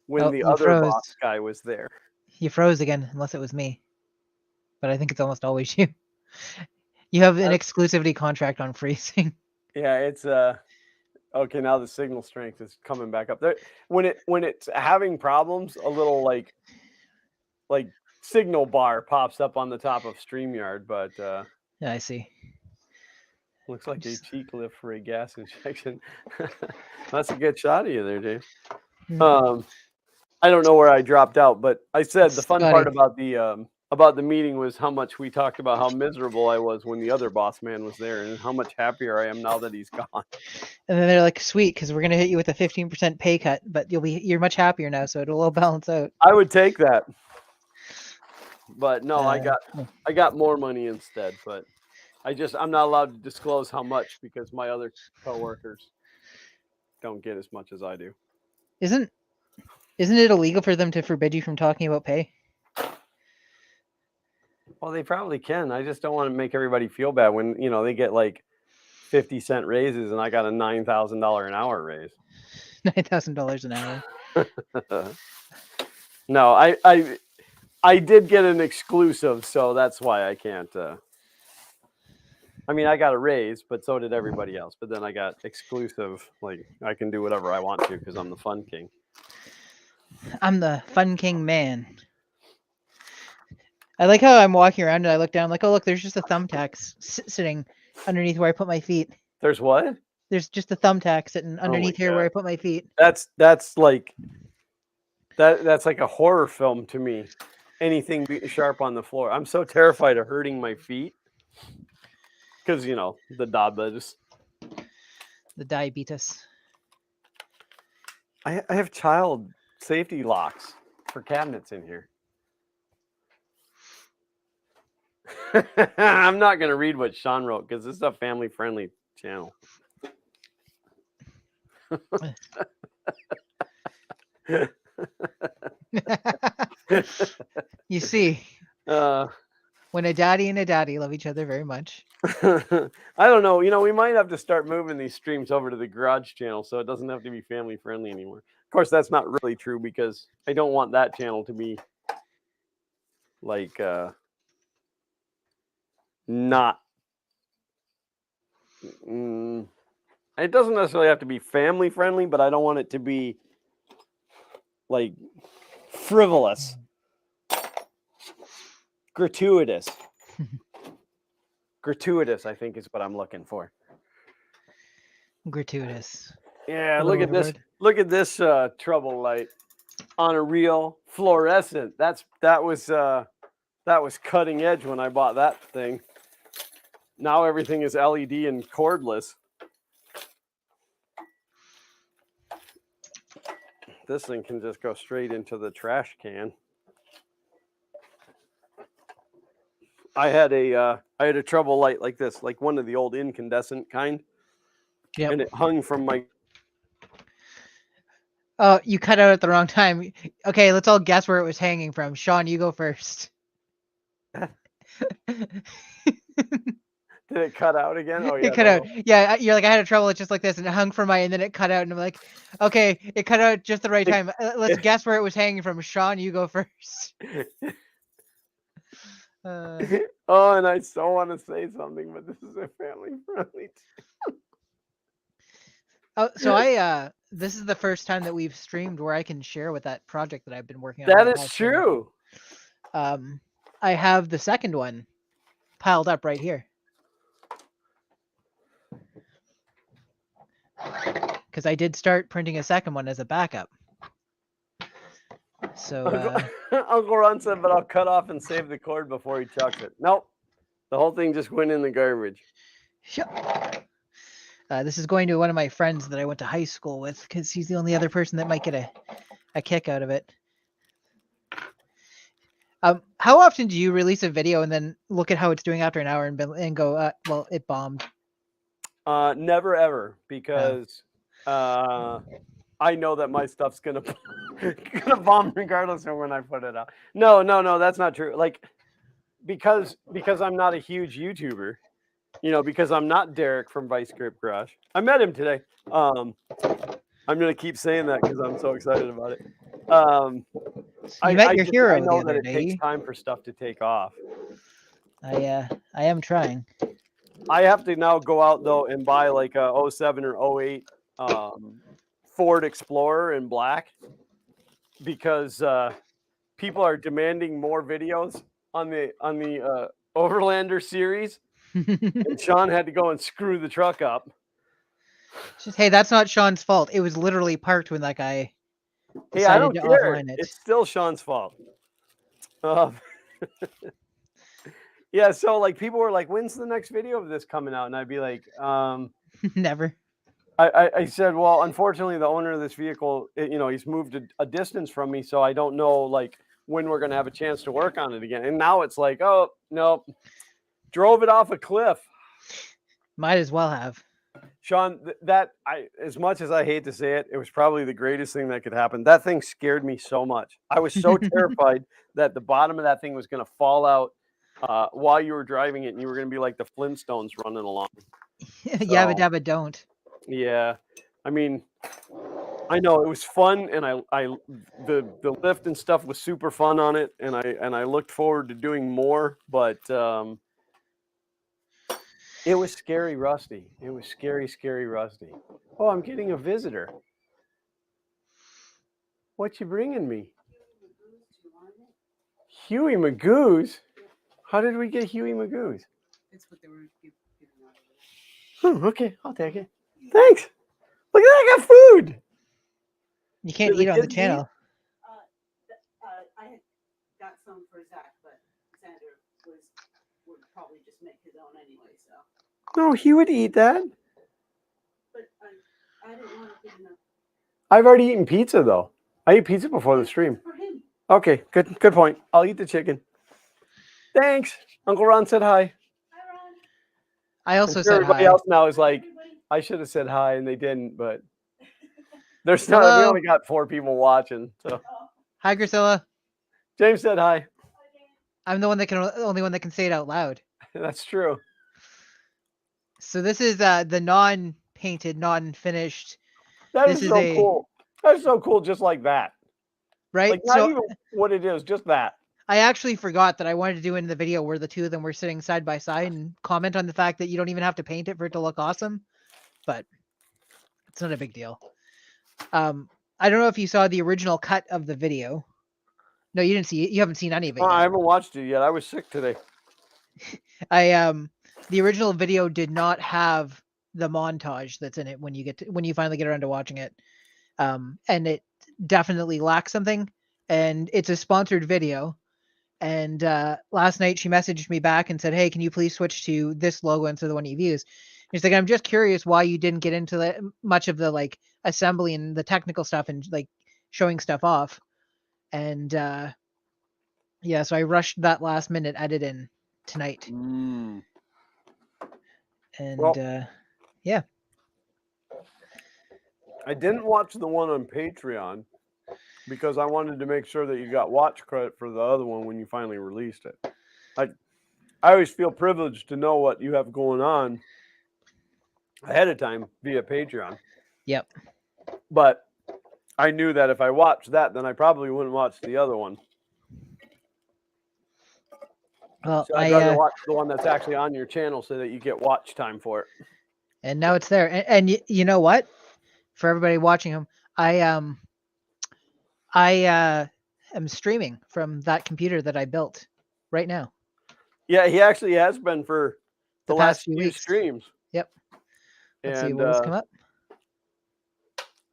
When the other boss guy was there. You froze again, unless it was me. But I think it's almost always you. You have an exclusivity contract on freezing. Yeah, it's okay. Now the signal strength is coming back up. There, when it's having problems, a little like signal bar pops up on the top of StreamYard, but yeah, I see. Looks like a cheek lift for a gas injection. That's a good shot of you there, Dave. I don't know where I dropped out, but I said the fun part about the meeting was how much we talked about how miserable I was when the other boss man was there, and how much happier I am now that he's gone. And then they're like, "Sweet, because we're gonna hit you with a 15% pay cut, but you're much happier now, so it'll all balance out." I would take that, but no, I got more money instead. But I'm not allowed to disclose how much because my other coworkers don't get as much as I do. Isn't it illegal for them to forbid you from talking about pay? Well, they probably can. I just don't want to make everybody feel bad when, they get like 50-cent raises and I got a $9,000 an hour raise. $9,000 an hour. No, I did get an exclusive, so that's why I can't. I mean, I got a raise, but so did everybody else. But then I got exclusive, like I can do whatever I want to because I'm the fun king. I'm the fun king man. I like how I'm walking around and I look down like, oh, look, there's just a thumbtack sitting underneath where I put my feet. There's what? There's just a thumbtack sitting underneath here where I put my feet. That's like a horror film to me. Anything sharp on the floor. I'm so terrified of hurting my feet because the diabetes. The diabetes. I have child safety locks for cabinets in here. I'm not going to read what Sean wrote because this is a family-friendly channel. You see, when a daddy and a daddy love each other very much. I don't know. We might have to start moving these streams over to the garage channel so it doesn't have to be family-friendly anymore. Of course, that's not really true because I don't want that channel to be like... not it doesn't necessarily have to be family friendly, but I don't want it to be like frivolous, gratuitous. Gratuitous, I think, is what I'm looking for. Gratuitous. Yeah, look at this. Look at this trouble light on a real fluorescent. That was cutting edge when I bought that thing. Now everything is LED and cordless. This thing can just go straight into the trash can. I had a trouble light like this, like one of the old incandescent kind. Yeah. And it hung from my... Oh, you cut out at the wrong time. Okay, let's all guess where it was hanging from. Sean, you go first. Did it cut out again? Oh, yeah. It cut out. Yeah, you're like, I had a trouble. It's just like this, and it hung from and then it cut out, and I'm like, okay, it cut out just the right time. Let's guess where it was hanging from. Sean, you go first. Oh, and I so want to say something, but this is a family-friendly. Oh, so this is the first time that we've streamed where I can share with that project that I've been working on. That is true. I have the second one piled up right here. Because I did start printing a second one as a backup. So Uncle Ron said, but I'll cut off and save the cord before he chucks it. Nope. The whole thing just went in the garbage. This is going to one of my friends that I went to high school with because he's the only other person that might get a kick out of it. How often do you release a video and then look at how it's doing after an hour and go, well, it bombed? Never ever, because I know that my stuff's gonna bomb regardless of when I put it out. No, that's not true. Like because I'm not a huge YouTuber, because I'm not Derek from Vice Grip Garage. I met him today. I'm gonna keep saying that because I'm so excited about it. You met your hero. I know that it takes time for stuff to take off. I am trying. I have to now go out though and buy like a 07 or 08 Ford Explorer in black because people are demanding more videos on the Overlander series, and Sean had to go and screw the truck up. Just, hey, that's not Sean's fault. It was literally parked when that guy decided I don't to care. offline it. It's still Sean's fault. Yeah, so like people were like, "When's the next video of this coming out?" And I'd be like, Never. I said, "Well, unfortunately, the owner of this vehicle, he's moved a distance from me, so I don't know like when we're gonna have a chance to work on it again." And now it's like, "Oh no, drove it off a cliff." Might as well have. Sean, as much as I hate to say it, it was probably the greatest thing that could happen. That thing scared me so much. I was so terrified that the bottom of that thing was going to fall out while you were driving it, and you were going to be like the Flintstones running along. Yabba dabba don't. Yeah, I mean, I know it was fun, and the lift and stuff was super fun on it, and I looked forward to doing more, but it was scary, Rusty. It was scary, scary, Rusty. Oh, I'm getting a visitor. What you bringing me? Huey Magoo's? How did we get Huey Magoo's? It's what they were giving out. Okay, I'll take it. Thanks. Look at that, I got food. You can't eat on the channel. I got some for Zach, but Xander would probably just make his own anyway. So. No, he would eat that. But I didn't want to give enough. I've already eaten pizza though. I ate pizza before the stream. For him. Okay, good point. I'll eat the chicken. Thanks. Uncle Ron said hi. Hi, Ron. I also said everybody hi. else now is like, I should have said hi and they didn't, but there's not. We only got 4 people watching. So hi, Grisilla. James said hi. I'm the only one that can say it out loud. That's true. So this is the non-painted, non-finished. That is so cool. That's so cool, just like that. Right? Like not even what it is, just that. I actually forgot that I wanted to do in the video where the two of them were sitting side by side and comment on the fact that you don't even have to paint it for it to look awesome. But it's not a big deal. I don't know if you saw the original cut of the video. No, you didn't see it. You haven't seen any of it yet. I haven't watched it yet. I was sick today. The original video did not have the montage that's in it when you finally get around to watching it. And it definitely lacks something. And it's a sponsored video. And last night she messaged me back and said, "Hey, can you please switch to this logo instead of the one you've used?" She's like, "I'm just curious why you didn't get into much of the like assembly and the technical stuff and like showing stuff off." And yeah, so I rushed that last minute edit in tonight. And yeah. I didn't watch the one on Patreon because I wanted to make sure that you got watch credit for the other one when you finally released it. I always feel privileged to know what you have going on ahead of time via Patreon. Yep. But I knew that if I watched that, then I probably wouldn't watch the other one. Well, so I'd rather watch the one that's actually on your channel so that you get watch time for it. And now it's there. And you know what? For everybody watching him, I am streaming from that computer that I built right now. Yeah, he actually has been for the last few weeks. streams. Yep. Let's see what has come up.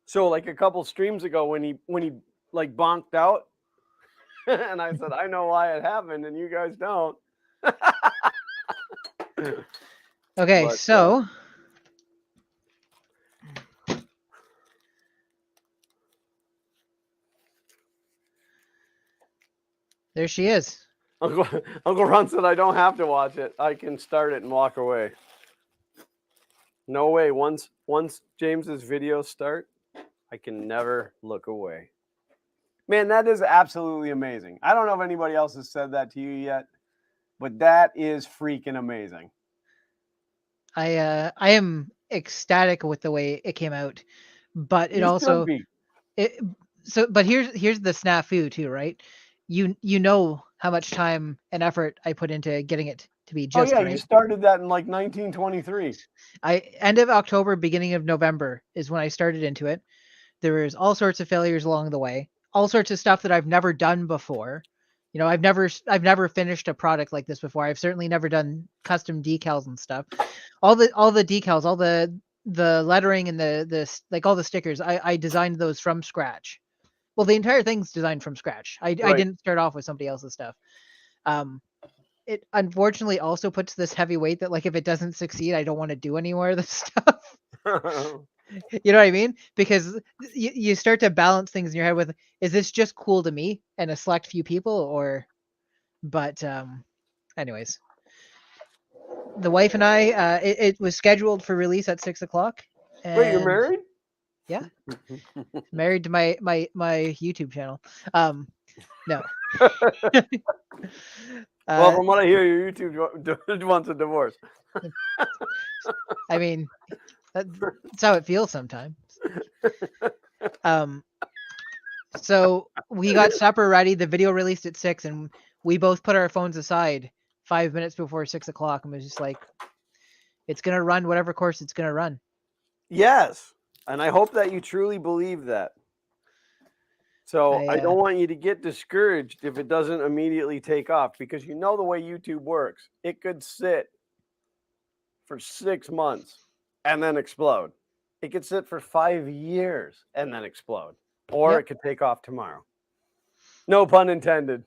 So like a couple streams ago when he like bonked out and I said, I know why it happened and you guys don't. Okay, so there she is. Uncle Ron said I don't have to watch it. I can start it and walk away. No way. Once James's videos start, I can never look away. Man, that is absolutely amazing. I don't know if anybody else has said that to you yet, but that is freaking amazing. I am ecstatic with the way it came out, but it also but here's the snafu too, right? You know how much time and effort I put into getting it to be just right. You started that in like 1923. End of October, beginning of November is when I started into it. There was all sorts of failures along the way. all sorts of stuff that I've never done before. You know, I've never finished a product like this before. I've certainly never done custom decals and stuff. All the decals, all the lettering and the like, all the stickers, I designed those from scratch. Well, the entire thing's designed from scratch. I didn't start off with somebody else's stuff. It unfortunately also puts this heavy weight that, like, if it doesn't succeed, I don't want to do any more of this stuff. You know what I mean? Because you start to balance things in your head with, is this just cool to me and a select few people, or, but anyways, the wife and I, it was scheduled for release at 6 o'clock. Wait, you're married? Yeah. Married to my YouTube channel. No. Well, from what I hear, your YouTube wants a divorce. I mean, that's how it feels sometimes. So we got supper ready. The video released at 6, and we both put our phones aside 5 minutes before 6 o'clock, and was just like, it's gonna run whatever course it's gonna run. Yes, and I hope that you truly believe that. So I don't want you to get discouraged if it doesn't immediately take off, because you know the way YouTube works. It could sit for 6 months and then explode. It could sit for 5 years and then explode. Or it could take off tomorrow. No pun intended.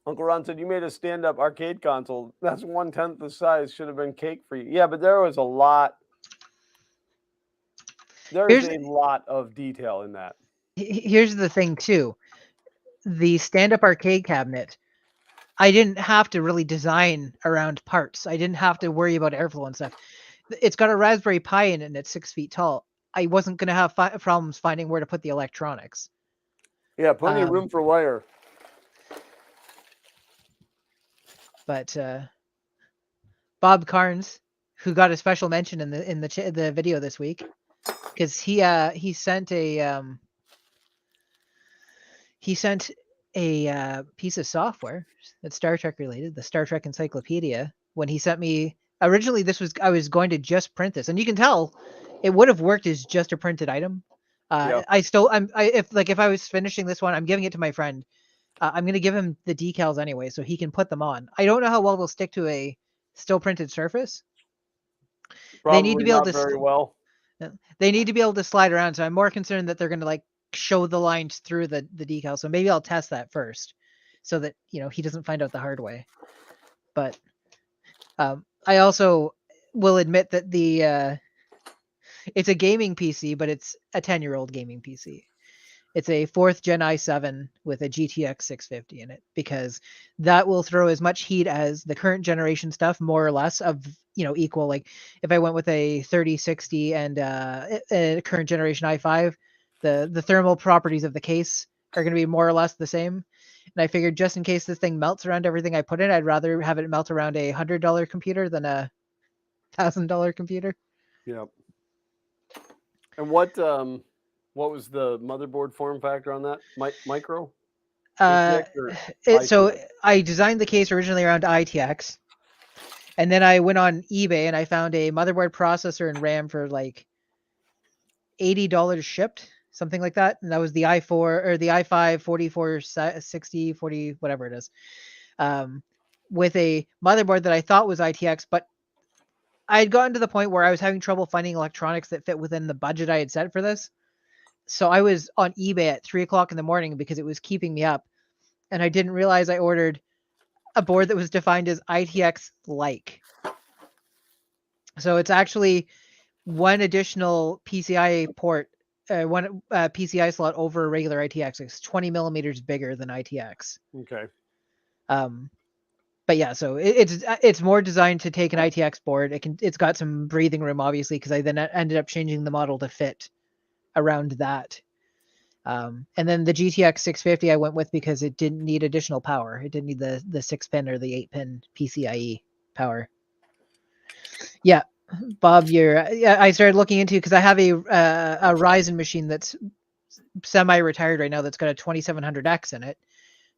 Uncle Ron said, you made a stand-up arcade console. That's 1/10 the size. Should have been cake for you. Yeah, but there was a lot. There's a lot of detail in that. Here's the thing, too. The stand-up arcade cabinet, I didn't have to really design around parts. I didn't have to worry about airflow and stuff. It's got a Raspberry Pi in it, and it's 6 feet tall. I wasn't going to have problems finding where to put the electronics. Yeah, plenty of room for wire. But Bob Carnes, who got a special mention in the video this week, because he sent a piece of software that's Star Trek related, the Star Trek Encyclopedia. When he sent me, originally I was going to just print this, and you can tell it would have worked as just a printed item. If I was finishing this one, I'm giving it to my friend. I'm going to give him the decals anyway, so he can put them on. I don't know how well they'll stick to a still printed surface. Probably they need to be able to very well. They need to be able to slide around, so I'm more concerned that they're going to, like, show the lines through the decal. So maybe I'll test that first, so that, you know, he doesn't find out the hard way. But I also will admit that it's a gaming PC, but it's a 10-year-old gaming PC. It's a 4th Gen i7 with a GTX 650 in it, because that will throw as much heat as the current generation stuff, more or less, of, you know, equal. Like, if I went with a 3060 and a current generation i5, the thermal properties of the case are going to be more or less the same. And I figured, just in case this thing melts around everything I put in, I'd rather have it melt around a $100 computer than a $1,000 computer. Yep. And what was the motherboard form factor on that? Micro? So I designed the case originally around ITX, and then I went on eBay and I found a motherboard, processor, and RAM for like $80 shipped, something like that. And that was the i4 or the i5 4460 40 whatever it is, with a motherboard that I thought was ITX, but I had gotten to the point where I was having trouble finding electronics that fit within the budget I had set for this. So I was on eBay at 3 o'clock in the morning because it was keeping me up. And I didn't realize I ordered a board that was defined as ITX-like. So it's actually one additional PCI port, one PCI slot over a regular ITX. It's 20 millimeters bigger than ITX. Okay. But yeah, so it's more designed to take an ITX board. It's got some breathing room, obviously, because I then ended up changing the model to fit around that. And then the GTX 650 I went with because it didn't need additional power. It didn't need the 6-pin or the 8-pin PCIe power. Yeah, Bob, I started looking into, because I have a Ryzen machine that's semi-retired right now that's got a 2700X in it.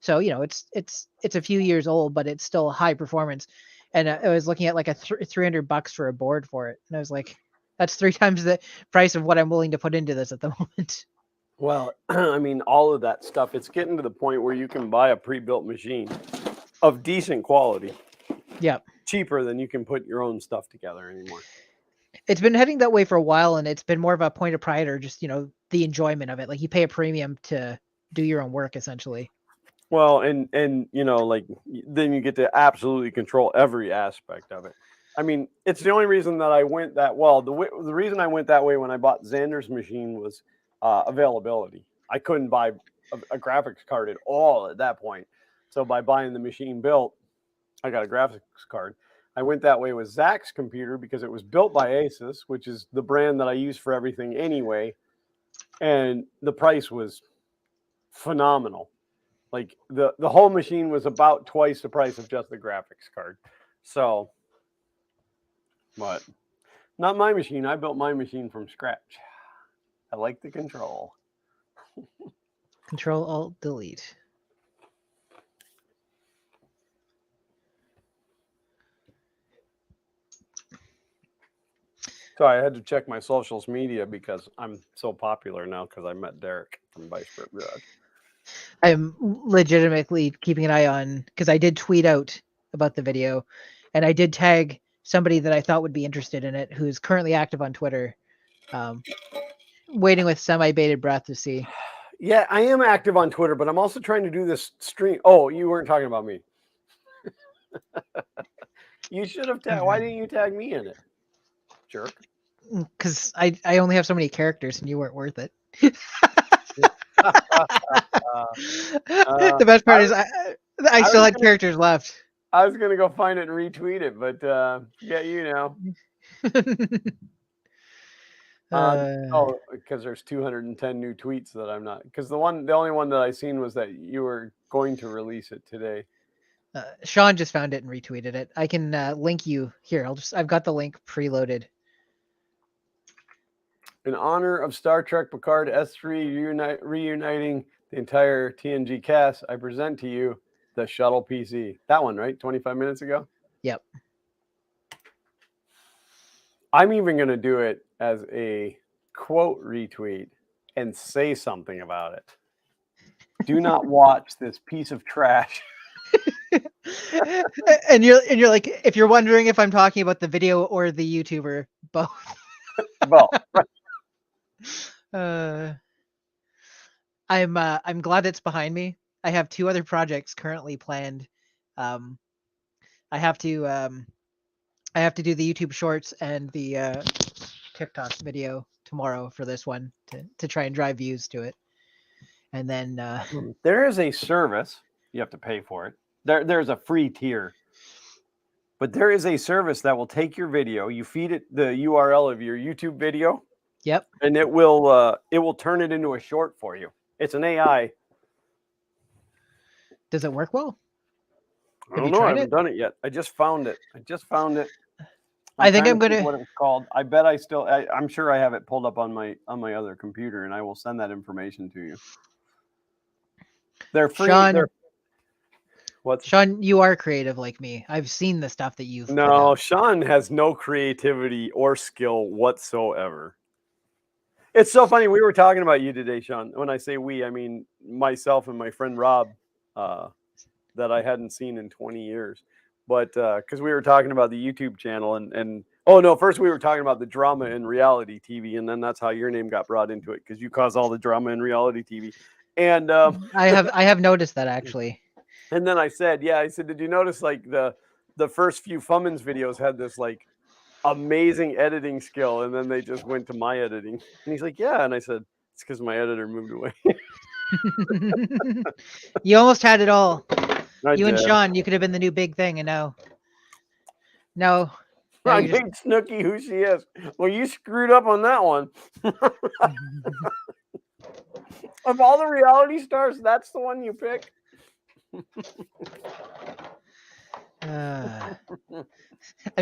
So, you know, it's a few years old, but it's still high performance. and I was looking at like a $300 for a board for it, and I was like, that's 3 times the price of what I'm willing to put into this at the moment. Well, I mean, all of that stuff, it's getting to the point where you can buy a pre-built machine of decent quality. Yeah. Cheaper than you can put your own stuff together anymore. It's been heading that way for a while, and it's been more of a point of pride or just, the enjoyment of it. Like you pay a premium to do your own work, essentially. Well, and like then you get to absolutely control every aspect of it. I mean, it's the only reason that I went that well. The reason I went that way when I bought Xander's machine was availability. I couldn't buy a graphics card at all at that point. So by buying the machine built, I got a graphics card. I went that way with Zach's computer because it was built by Asus, which is the brand that I use for everything anyway. And the price was phenomenal. Like the whole machine was about twice the price of just the graphics card. So, but not my machine. I built my machine from scratch. I like the control. Control Alt Delete. So I had to check my social media because I'm so popular now because I met Derek from Biceberg Garage. I'm legitimately keeping an eye on, because I did tweet out about the video, and I did tag somebody that I thought would be interested in it, who's currently active on Twitter. Waiting with semi-bated breath to see. Yeah, I am active on Twitter, but I'm also trying to do this stream. Oh, you weren't talking about me. You should have tagged. Why didn't you tag me in it? Jerk. Because I only have so many characters and you weren't worth it. The best part is I still had characters left. I was going to go find it and retweet it, but yeah, because there's 210 new tweets that I'm not, because the only one that I seen was that you were going to release it today. Sean just found it and retweeted it. I can link you here. I've got the link preloaded. In honor of Star Trek Picard S3 reuniting the entire TNG cast, I present to you the Shuttle PC. That one, right? 25 minutes ago? Yep. I'm even going to do it as a quote retweet and say something about it. Do not watch this piece of trash. and you're like, if you're wondering if I'm talking about the video or the YouTuber, both. Both. I'm glad it's behind me. I have 2 other projects currently planned. I have to do the YouTube Shorts and the TikTok video tomorrow for this one to try and drive views to it. And then there is a service, you have to pay for it. There's a free tier. But there is a service that will take your video, you feed it the URL of your YouTube video. Yep. And it will turn it into a short for you. It's an AI. Does it work well? I don't know. I haven't done it yet. I just found it. I think I'm gonna. What it's called? I bet I'm sure I have it pulled up on my other computer, and I will send that information to you. They're free. Sean, what? Sean, you are creative like me. I've seen the stuff that you've. No, Sean has no creativity or skill whatsoever. It's so funny. We were talking about you today, Sean. When I say we, I mean myself and my friend Rob, that I hadn't seen in 20 years. But because we were talking about the YouTube channel and oh no, first we were talking about the drama in reality TV, and then that's how your name got brought into it because you cause all the drama in reality TV. And I have noticed that actually. And then I said, did you notice like the first few Fummins videos had this like amazing editing skill, and then they just went to my editing? And he's like, yeah. And I said, it's because my editor moved away. You almost had it all. I you did. And Sean, you could have been the new big thing, and no. I think Snooki who she is. Well, you screwed up on that one. Of all the reality stars, that's the one you pick. I'm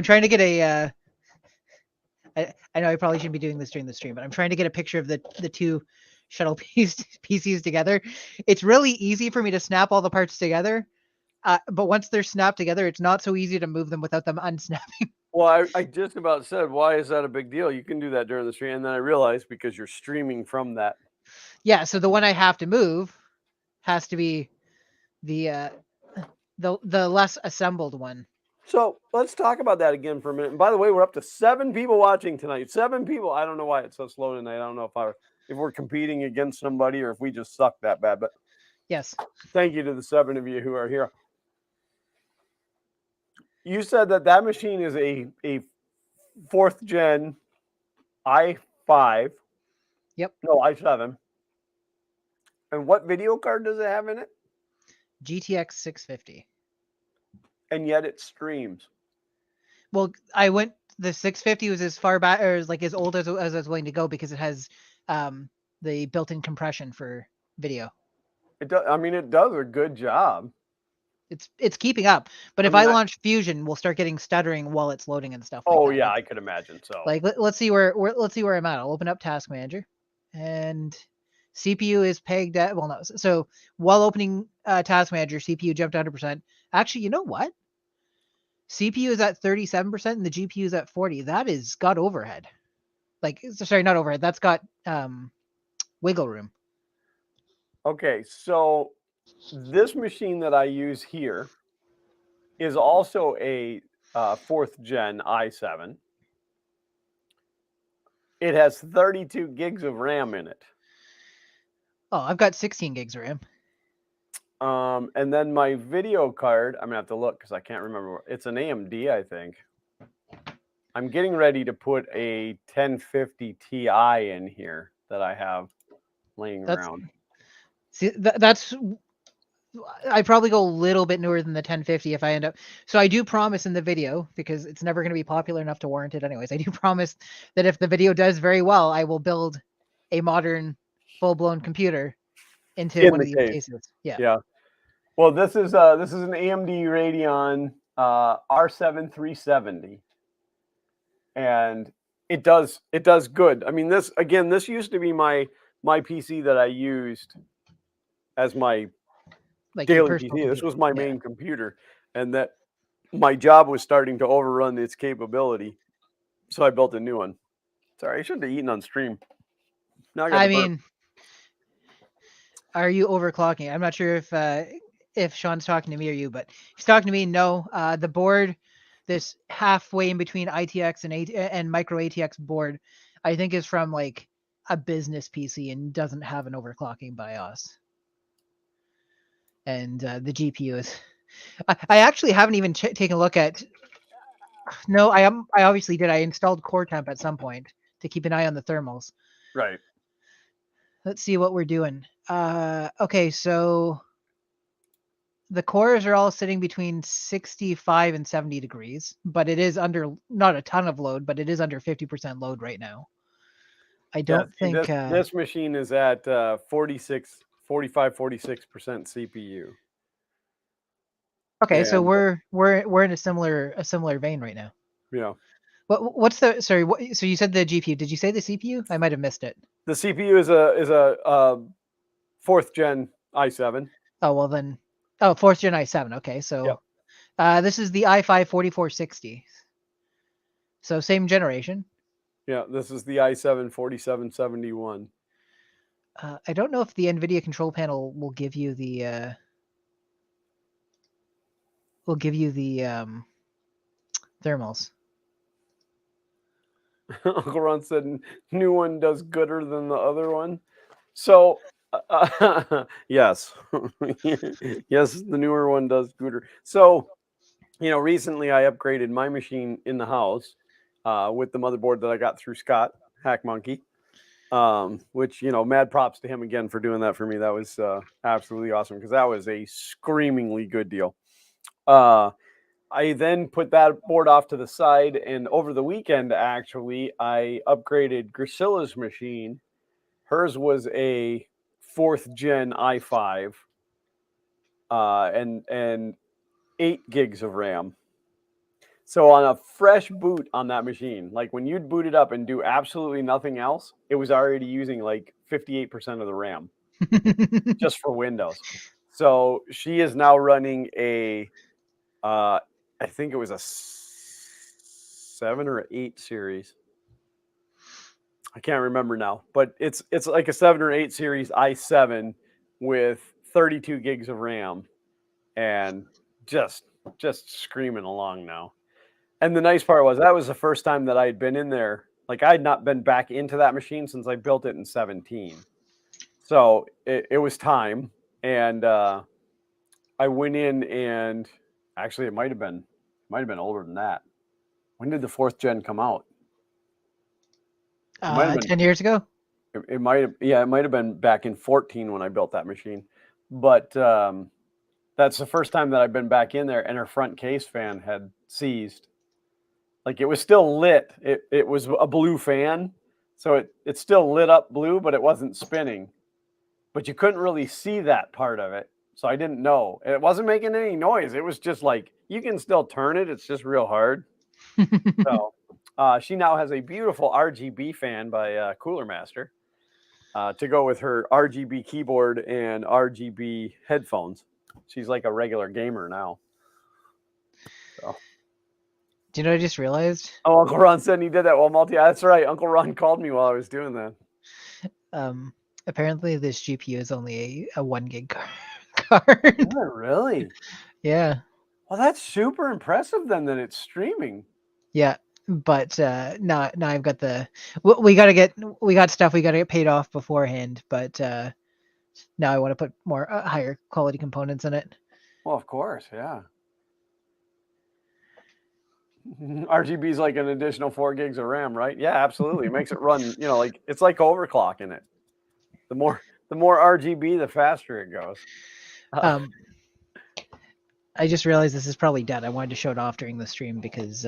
trying to get a. I know I probably shouldn't be doing this during the stream, but I'm trying to get a picture of the 2 shuttle PCs together. It's really easy for me to snap all the parts together, But once they're snapped together, it's not so easy to move them without them unsnapping. Well, I just about said, why is that a big deal? You can do that during the stream. And then I realized because you're streaming from that. Yeah, so the one I have to move has to be the less assembled one. So let's talk about that again for a minute. And by the way, we're up to 7 people watching tonight. 7 people. I don't know why it's so slow tonight. I don't know if we're competing against somebody or if we just suck that bad. But yes, thank you to the 7 of you who are here. You said that machine is a 4th gen i5. Yep. No, i7. And what video card does it have in it? GTX 650. And yet it streams. Well, the 650 was as far back or like as old as I was willing to go because it has the built-in compression for video. It does. I mean, it does a good job. It's keeping up, but if I launch Fusion, we'll start getting stuttering while it's loading and stuff. Oh that. yeah, I could imagine. So like let's see where I'm at. I'll open up Task Manager, and CPU is pegged at no. So while opening Task Manager, CPU jumped 100%. Actually, you know what? CPU is at 37% and the GPU is at 40. That is got overhead. Sorry, not overhead. That's got wiggle room. Okay, so this machine that I use here is also a 4th gen i7. It has 32 gigs of RAM in it. Oh, I've got 16 gigs of RAM. And then my video card, I'm gonna have to look because I can't remember. It's an AMD, I think. I'm getting ready to put a 1050 Ti in here that I have laying around. See, that's I probably go a little bit newer than the 1050 if I end up. So I do promise in the video, because it's never going to be popular enough to warrant it anyways. I do promise that if the video does very well, I will build a modern, full-blown computer into one of these cases. Yeah. Yeah. Well, this is an AMD Radeon R7 370, and it does good. I mean, this used to be my PC that I used as my daily PC. This was my main computer, and that my job was starting to overrun its capability, so I built a new one. Sorry, I shouldn't have eaten on stream. Now I mean, are you overclocking? I'm not sure if Sean's talking to me or you, but he's talking to me. No, the board, this halfway in between ITX and micro ATX board, I think is from like a business PC and doesn't have an overclocking BIOS. And the GPU is. I actually haven't even taken a look at. No, I obviously did. I installed Core Temp at some point to keep an eye on the thermals. Right. Let's see what we're doing. Okay, so the cores are all sitting between 65 and 70 degrees, but it is under not a ton of load, but it is under 50% load right now. I don't think this machine is at 45-46% CPU. Okay, so we're in a similar vein right now. Yeah. What's the sorry? So you said the GPU? Did you say the CPU? I might have missed it. The CPU is a 4th gen i7. Oh well then. Oh, 4th gen i7. Okay, so this is the i5 4460. So same generation. Yeah, this is the i7 4771. I don't know if the NVIDIA control panel will give you the thermals. Uncle Ron said new one does gooder than the other one. So yes, yes, the newer one does gooder. So recently I upgraded my machine in the house with the motherboard that I got through Scott Hack Monkey, which mad props to him again for doing that for me. That was absolutely awesome because that was a screamingly good deal. I then put that board off to the side, and over the weekend, actually, I upgraded Grisella's machine. Hers was a 4th gen i5, and 8 gigs of RAM. So on a fresh boot on that machine, like when you'd boot it up and do absolutely nothing else, it was already using like 58% of the RAM just for Windows. So she is now running a, I think it was a 7 or 8 series. I can't remember now, but it's like a 7 or 8 series i7 with 32 gigs of RAM and just screaming along now. And the nice part was that was the first time that I had been in there. Like I had not been back into that machine since I built it in 17. So it was time. And I went in and actually it might have been older than that. When did the 4th gen come out? It might have been 10 years ago. It might have, yeah, it might have been back in 14 when I built that machine. But that's the first time that I've been back in there, and her front case fan had seized. Like it was still lit. It was a blue fan, so it still lit up blue, but it wasn't spinning. But you couldn't really see that part of it, so I didn't know. It wasn't making any noise. It was just like you can still turn it. It's just real hard. So she now has a beautiful RGB fan by Cooler Master to go with her RGB keyboard and RGB headphones. She's like a regular gamer now. So. Do you know what I just realized? Oh, Uncle Ron said he did that while That's right. Uncle Ron called me while I was doing that. Apparently this GPU is only a 1 gig card. Is it really? Yeah. Well, that's super impressive then that it's streaming. Yeah, but now I've got we got stuff we got to get paid off beforehand, but now I want to put more higher quality components in it. Well, of course, yeah. RGB is like an additional 4 gigs of RAM, right? Yeah, absolutely. It makes it run, like it's like overclocking it. The more RGB, the faster it goes. I just realized this is probably dead. I wanted to show it off during the stream because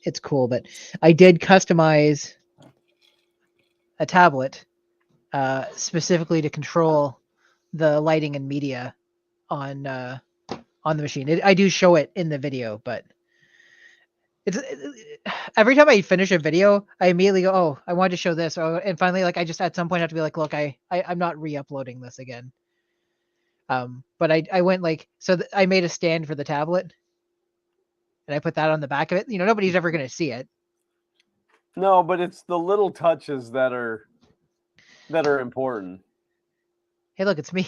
it's cool, but I did customize a tablet specifically to control the lighting and media on the machine. I do show it in the video, but it's every time I finish a video, I immediately go, "Oh, I wanted to show this," and finally, like I just at some point have to be like, "Look, I'm not re-uploading this again." But I went like I made a stand for the tablet, and I put that on the back of it. Nobody's ever gonna see it. No, but it's the little touches that are important. Hey, look, it's me.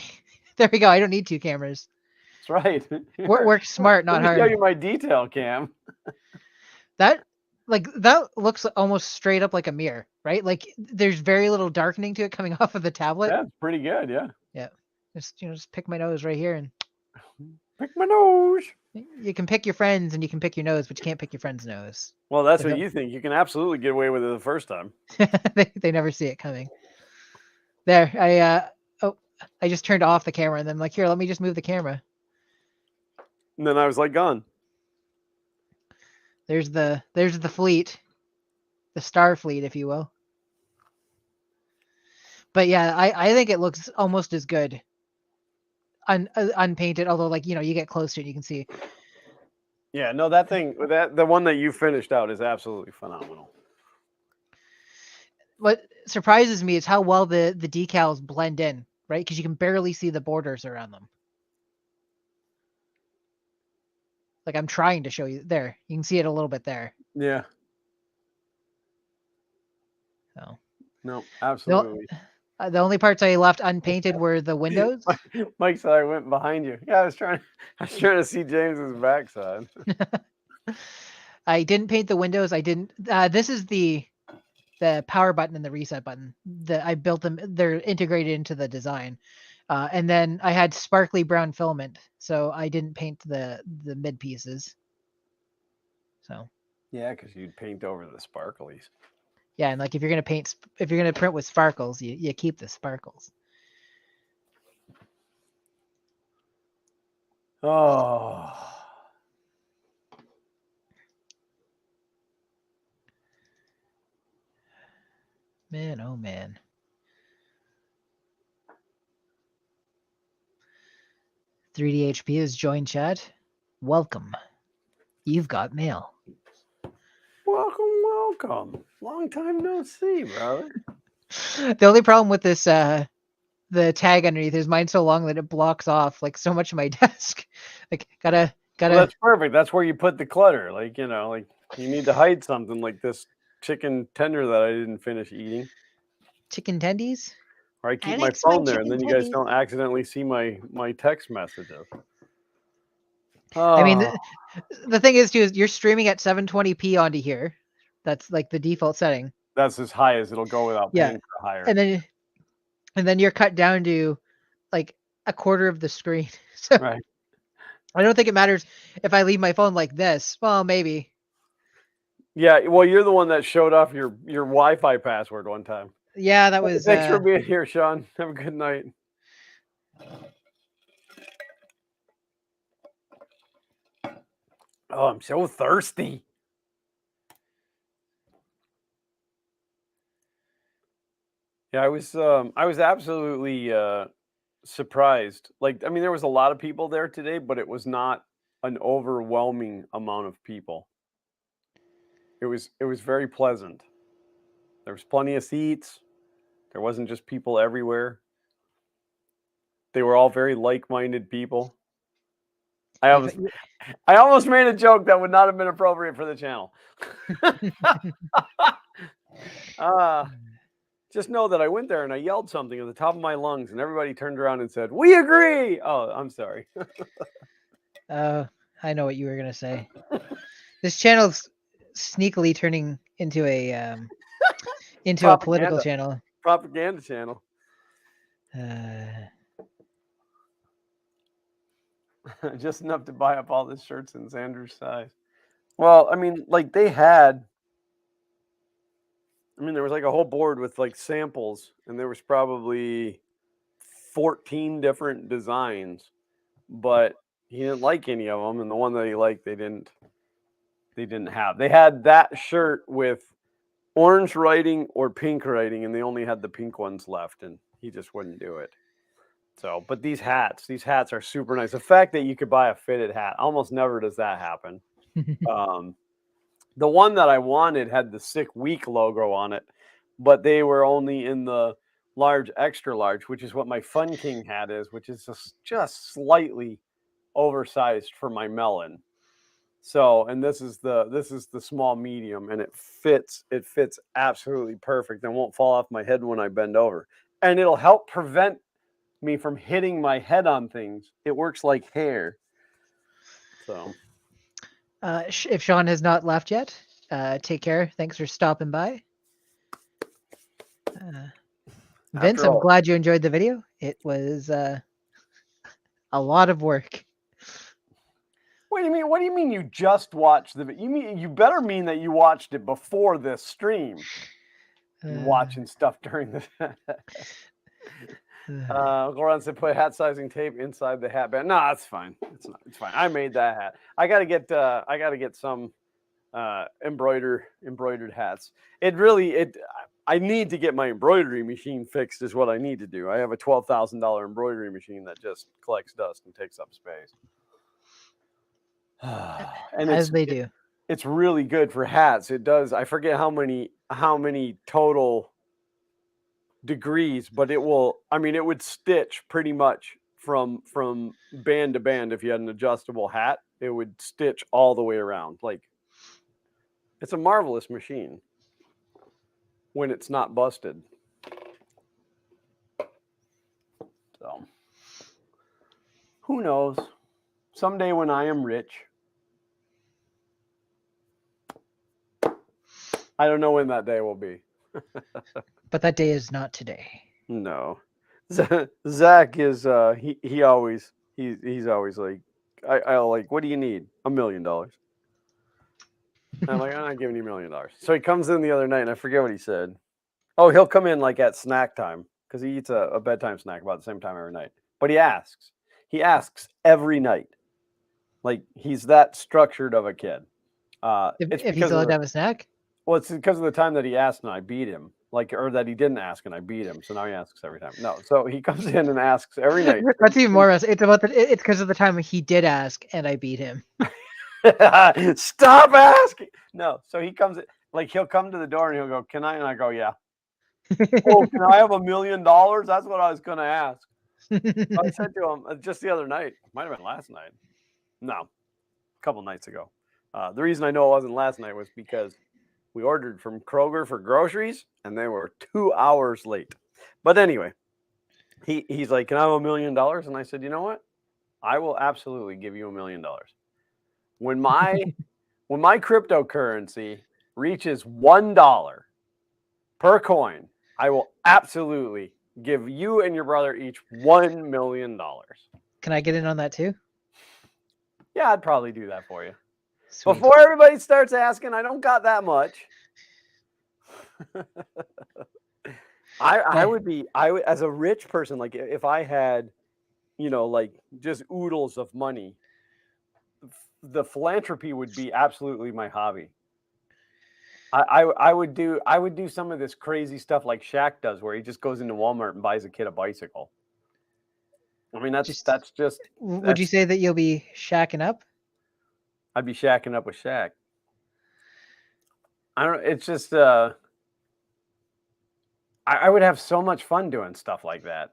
There we go. I don't need 2 cameras. That's right. Work smart, not hard. Let me show you my detail cam. That looks almost straight up like a mirror, right? Like there's very little darkening to it coming off of the tablet. That's pretty good, yeah. Yeah. Just pick my nose right here and pick my nose. You can pick your friends and you can pick your nose, but you can't pick your friend's nose. Well, that's what you think. You can absolutely get away with it the first time. they never see it coming. There, I just turned off the camera and then I'm like, here, let me just move the camera. And then I was like, gone. There's the fleet, the star fleet, if you will. But yeah, I think it looks almost as good unpainted, although like you get close to it, you can see. Yeah, no, the one that you finished out is absolutely phenomenal. What surprises me is how well the decals blend in, right? Because you can barely see the borders around them. Like I'm trying to show you there. You can see it a little bit there. Yeah. So. No, absolutely. The only parts I left unpainted were the windows. Mike said I went behind you. Yeah, I was trying to see James's backside. I didn't paint the windows. I didn't. This is the power button and the reset button. I built them. They're integrated into the design. And then I had sparkly brown filament, so I didn't paint the mid pieces. So. Yeah, because you'd paint over the sparklies. Yeah, and like if you're gonna print with sparkles, you keep the sparkles. Oh. Man, oh man. $3DHP has joined chat. Welcome. You've got mail. Welcome. Long time no see, brother. The only problem with this the tag underneath. Is mine so long that it blocks off like so much of my desk? Like gotta. Well, that's perfect. That's where you put the clutter. Like, you know, like you need to hide something like this chicken tender that I didn't finish eating. Chicken tendies. Or I keep my phone there, and then you guys don't accidentally see my text messages. I mean, the thing is, too, is you're streaming at 720p onto here. That's like the default setting. That's as high as it'll go without paying for higher. And then you're cut down to like a quarter of the screen. So right. I don't think it matters if I leave my phone like this. Well, maybe. Yeah, well, you're the one that showed off your Wi-Fi password one time. Yeah, that was. Thanks for being here, Sean. Have a good night. Oh, I'm so thirsty. Yeah, I was absolutely surprised. Like, I mean, there was a lot of people there today, but it was not an overwhelming amount of people. It was very pleasant. There was plenty of seats. There wasn't just people everywhere. They were all very like-minded people. I almost made a joke that would not have been appropriate for the channel. Just know that I went there and I yelled something at the top of my lungs, and everybody turned around and said, "We agree." Oh, I'm sorry. I know what you were gonna say. This channel's sneakily turning into a political channel. Propaganda channel. Just enough to buy up all the shirts in Xander's size. Well, I mean, like there was like a whole board with like samples, and there was probably 14 different designs, but he didn't like any of them, and the one that he liked, they didn't have. They had that shirt with orange writing or pink writing, and they only had the pink ones left, and he just wouldn't do it. So, but these hats are super nice. The fact that you could buy a fitted hat, almost never does that happen. The one that I wanted had the Sick Week logo on it, but they were only in the large, extra large, which is what my Fun King hat is, which is just slightly oversized for my melon. So, and this is the small medium, and it fits absolutely perfect and won't fall off my head when I bend over. And it'll help prevent me from hitting my head on things. It works like hair. So, if Sean has not left yet, take care. Thanks for stopping by. Vince, I'm glad you enjoyed the video. It was a lot of work. What do you mean you just watched the video? You better mean that you watched it before this stream. You watching stuff during the Goran said put hat sizing tape inside the hat band. No, that's fine. It's fine. I made that hat. I gotta get some embroidered hats. I need to get my embroidery machine fixed is what I need to do. I have a $12,000 embroidery machine that just collects dust and takes up space. And as they do. It's really good for hats. It does. I forget how many total degrees, but it would stitch pretty much from band to band. If you had an adjustable hat, it would stitch all the way around. Like, it's a marvelous machine when it's not busted. So, who knows? Someday when I am rich, I don't know when that day will be. But that day is not today. No. Zach is he's always like, I'll like, what do you need? $1 million. I'm like, I'm not giving you $1 million. So he comes in the other night, and I forget what he said. Oh, he'll come in like at snack time, because he eats a bedtime snack about the same time every night. But he asks every night. Like, he's that structured of a kid. If he's allowed to have a snack? Well, it's because of the time that he asked and I beat him. Or that he didn't ask and I beat him. So now he asks every time. No, so he comes in and asks every night. That's even more. It's because of the time he did ask and I beat him. Stop asking. No, so he comes in, like, he'll come to the door and he'll go, "Can I?" And I go, "Yeah." Oh, can I have $1 million? That's what I was going to ask. I said to him just the other night. Might have been last night. No, a couple nights ago. The reason I know it wasn't last night was because we ordered from Kroger for groceries, and they were 2 hours late. But anyway, he's like, "Can I have $1 million?" And I said, "You know what? I will absolutely give you $1 million. When my cryptocurrency reaches $1 per coin, I will absolutely give you and your brother each $1 million." Can I get in on that too? Yeah, I'd probably do that for you. Sweet. Before everybody starts asking, I don't got that much. I would as a rich person, like if I had, like just oodles of money, the philanthropy would be absolutely my hobby. I would do some of this crazy stuff like Shaq does, where he just goes into Walmart and buys a kid a bicycle. I mean, that's just. Would you say that you'll be shacking up? I'd be shacking up with Shaq. I don't. It's just. I would have so much fun doing stuff like that.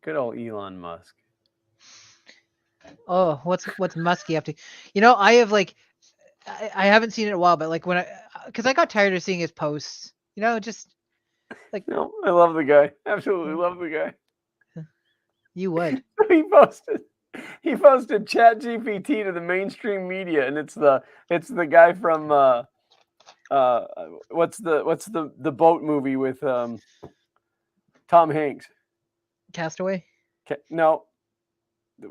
Good old Elon Musk. Oh, what's Muskie up to? I have I haven't seen it in a while, but like because I got tired of seeing his posts. Just like no, I love the guy. Absolutely love the guy. You would. He posted ChatGPT to the mainstream media, and it's the guy from what's the boat movie with Tom Hanks? Castaway? No.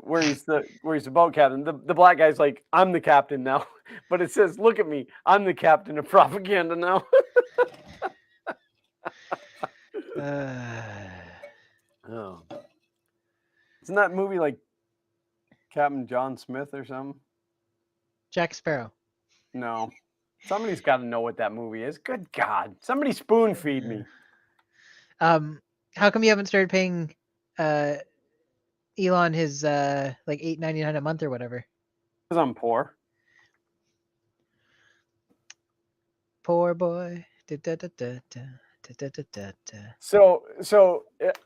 Where he's the boat captain. The black guy's like, "I'm the captain now," but it says, "Look at me, I'm the captain of propaganda now." Oh, isn't that movie like Captain John Smith or something? Jack Sparrow. No, somebody's got to know what that movie is. Good God, somebody spoon feed me. How come you haven't started paying Elon his like $8.99 a month or whatever? Because I'm poor. Poor boy. So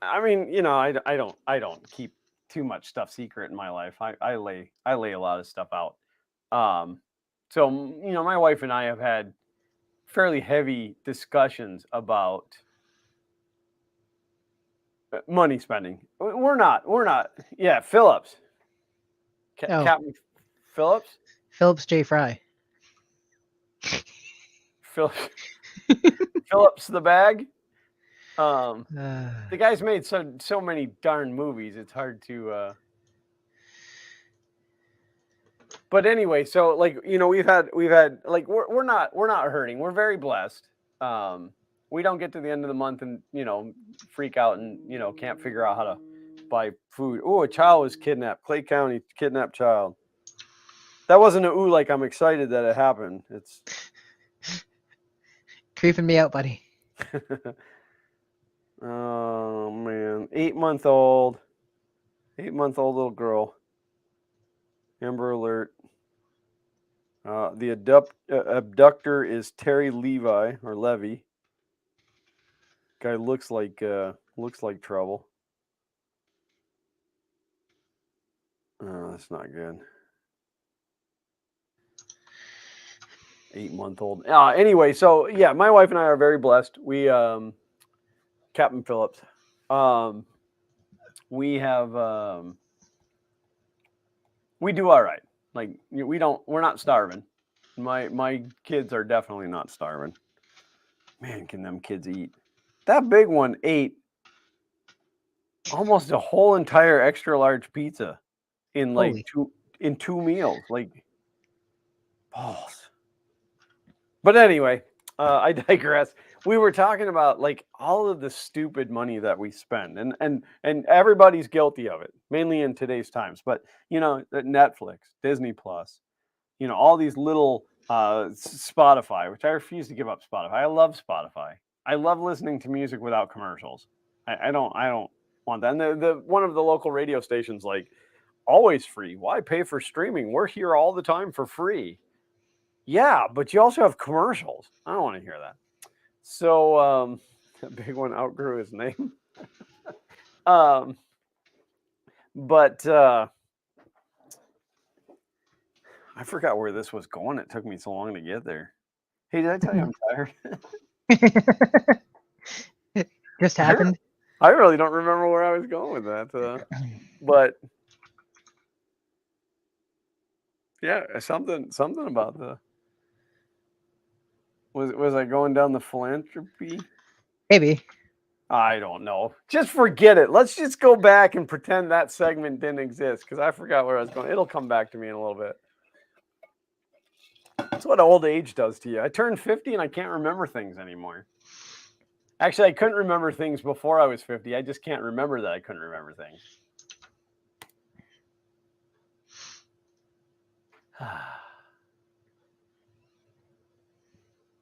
I mean, I don't keep too much stuff secret in my life. I lay a lot of stuff out. So my wife and I have had fairly heavy discussions about money spending. We're not. Yeah, Phillips. Captain Phillips. Phillips J. Fry. Phillips the bag. The guy's made so many darn movies. It's hard to. But anyway, so like we've had like we're not hurting. We're very blessed. We don't get to the end of the month and freak out and can't figure out how to buy food. Oh, a child was kidnapped. Clay County kidnapped child. That wasn't a ooh like I'm excited that it happened. It's creeping me out, buddy. Oh man, 8-month-old little girl. Amber Alert. The abductor is Terry Levi or Levy. Guy looks like trouble. Oh, that's not good. 8-month-old. Anyway, so yeah, my wife and I are very blessed. We Captain Phillips. We have we do all right. Like we're not starving. My kids are definitely not starving. Man, can them kids eat? That big one ate almost a whole entire extra large pizza in like two meals. Like balls. But anyway, I digress. We were talking about like all of the stupid money that we spend, and everybody's guilty of it, mainly in today's times. But Netflix, Disney Plus, all these little Spotify, which I refuse to give up Spotify. I love Spotify. I love listening to music without commercials. I don't want that. And the one of the local radio stations like, always free. Why pay for streaming? We're here all the time for free. Yeah, but you also have commercials. I don't want to hear that. So the big one outgrew his name. But I forgot where this was going. It took me so long to get there. Hey, did I tell you I'm tired? Just happened. I really don't remember where I was going with that. But yeah, something about the. Was I going down the philanthropy? Maybe. I don't know. Just forget it. Let's just go back and pretend that segment didn't exist because I forgot where I was going. It'll come back to me in a little bit. That's what old age does to you. I turned 50 and I can't remember things anymore. Actually, I couldn't remember things before I was 50. I just can't remember that I couldn't remember things.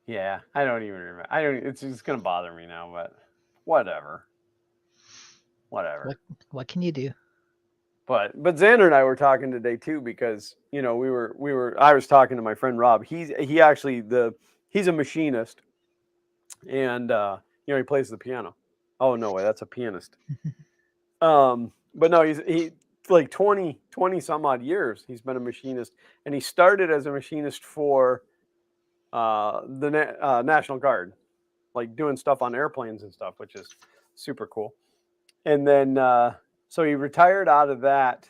Yeah, I don't even remember. It's just gonna bother me now, but whatever. What can you do? But Xander and I were talking today too because I was talking to my friend Rob. He's a machinist, and he plays the piano. Oh no way, that's a pianist. But no, he like 20 some odd years he's been a machinist, and he started as a machinist for the National Guard, like doing stuff on airplanes and stuff, which is super cool. And then so he retired out of that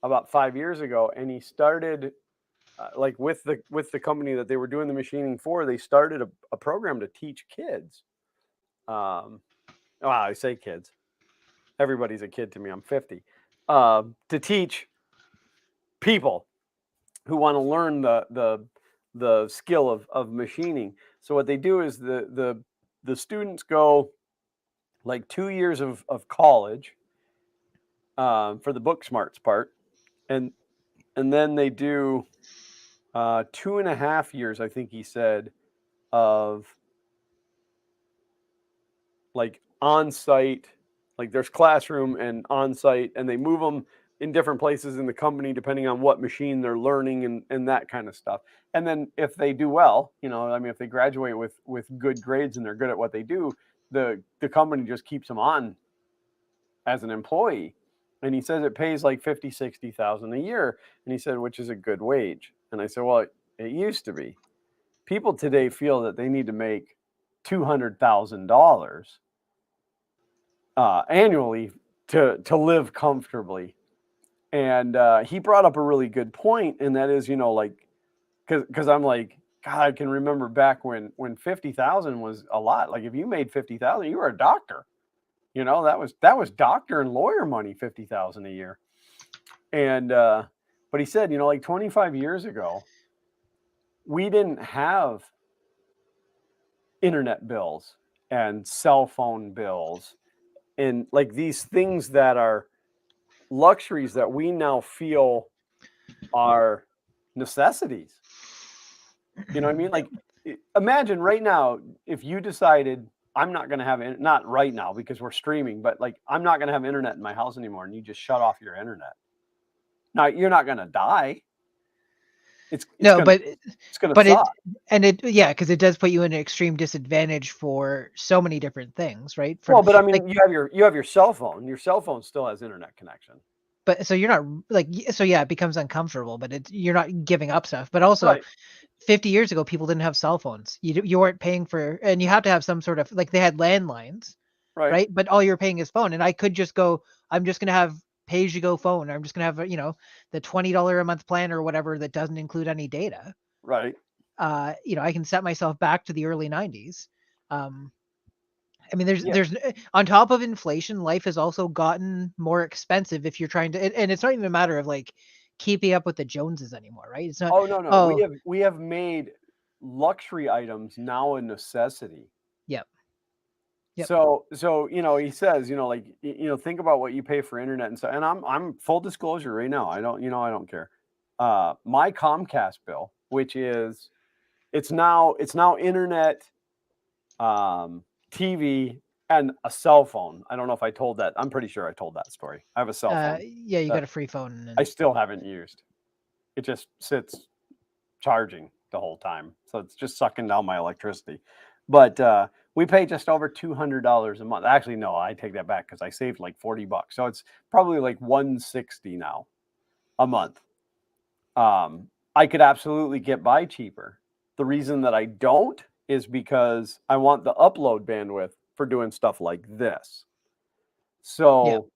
about 5 years ago, and he started like with the company that they were doing the machining for. They started a program to teach kids. I say kids. Everybody's a kid to me. I'm 50. To teach people who want to learn the skill of machining. So what they do is the students go like 2 years of college for the book smarts part, and then they do 2.5 years, I think he said, of like on-site, like there's classroom and on-site, and they move them in different places in the company depending on what machine they're learning and that kind of stuff. And then if they do well, if they graduate with good grades and they're good at what they do, the company just keeps them on as an employee. And he says it pays like $50,000-$60,000 a year. And he said, which is a good wage. And I said, well, it used to be. People today feel that they need to make $200,000 annually to live comfortably. And he brought up a really good point, and that is, because I'm like, God, I can remember back when 50,000 was a lot. Like if you made 50,000, you were a doctor. That was doctor and lawyer money, 50,000 a year. And but he said, like 25 years ago, we didn't have internet bills and cell phone bills and like these things that are luxuries that we now feel are necessities. You know what I mean? Like imagine right now if you decided I'm not going to have it, not right now because we're streaming, but like I'm not going to have internet in my house anymore, and you just shut off your internet. Now you're not going to die. It's going to suck. Because it does put you in an extreme disadvantage for so many different things, right? But I mean, like, you have your cell phone. Your cell phone still has internet connection. But so you're not like it becomes uncomfortable, but you're not giving up stuff. But also, right. 50 years ago, people didn't have cell phones. You weren't paying for, and you have to have some sort of like they had landlines, right? But all you're paying is phone. And I could just go, I'm just going to have pay-as-you-go phone. Or I'm just going to have the $20 a month plan or whatever that doesn't include any data. Right. I can set myself back to the early 90s. I mean, there's on top of inflation, life has also gotten more expensive if you're trying to, and it's not even a matter of like keeping up with the Joneses anymore, right? It's not. Oh no. We have made luxury items now a necessity. Yep. So he says, like think about what you pay for internet and so. And I'm full disclosure right now. I don't care. My Comcast bill, which is, it's now internet, TV, and a cell phone. I don't know if I told that. I'm pretty sure I told that story. I have a cell phone. Yeah, you got a free phone. I still haven't used. It just sits charging the whole time, so it's just sucking down my electricity. But we pay just over $200 a month. Actually, no, I take that back because I saved like $40, so it's probably like $160 now a month. I could absolutely get by cheaper. The reason that I don't is because I want the upload bandwidth for doing stuff like this. So,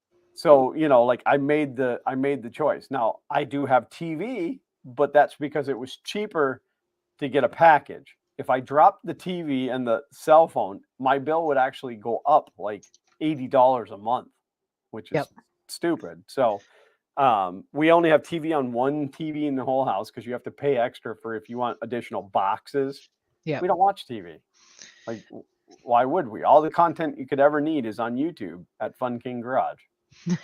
like I made the choice. Now I do have TV, but that's because it was cheaper to get a package. If I dropped the TV and the cell phone, my bill would actually go up like $80 a month, which is stupid. So we only have TV on one TV in the whole house because you have to pay extra for if you want additional boxes. Yeah. We don't watch TV. Like, why would we? All the content you could ever need is on YouTube at Fun King Garage. Did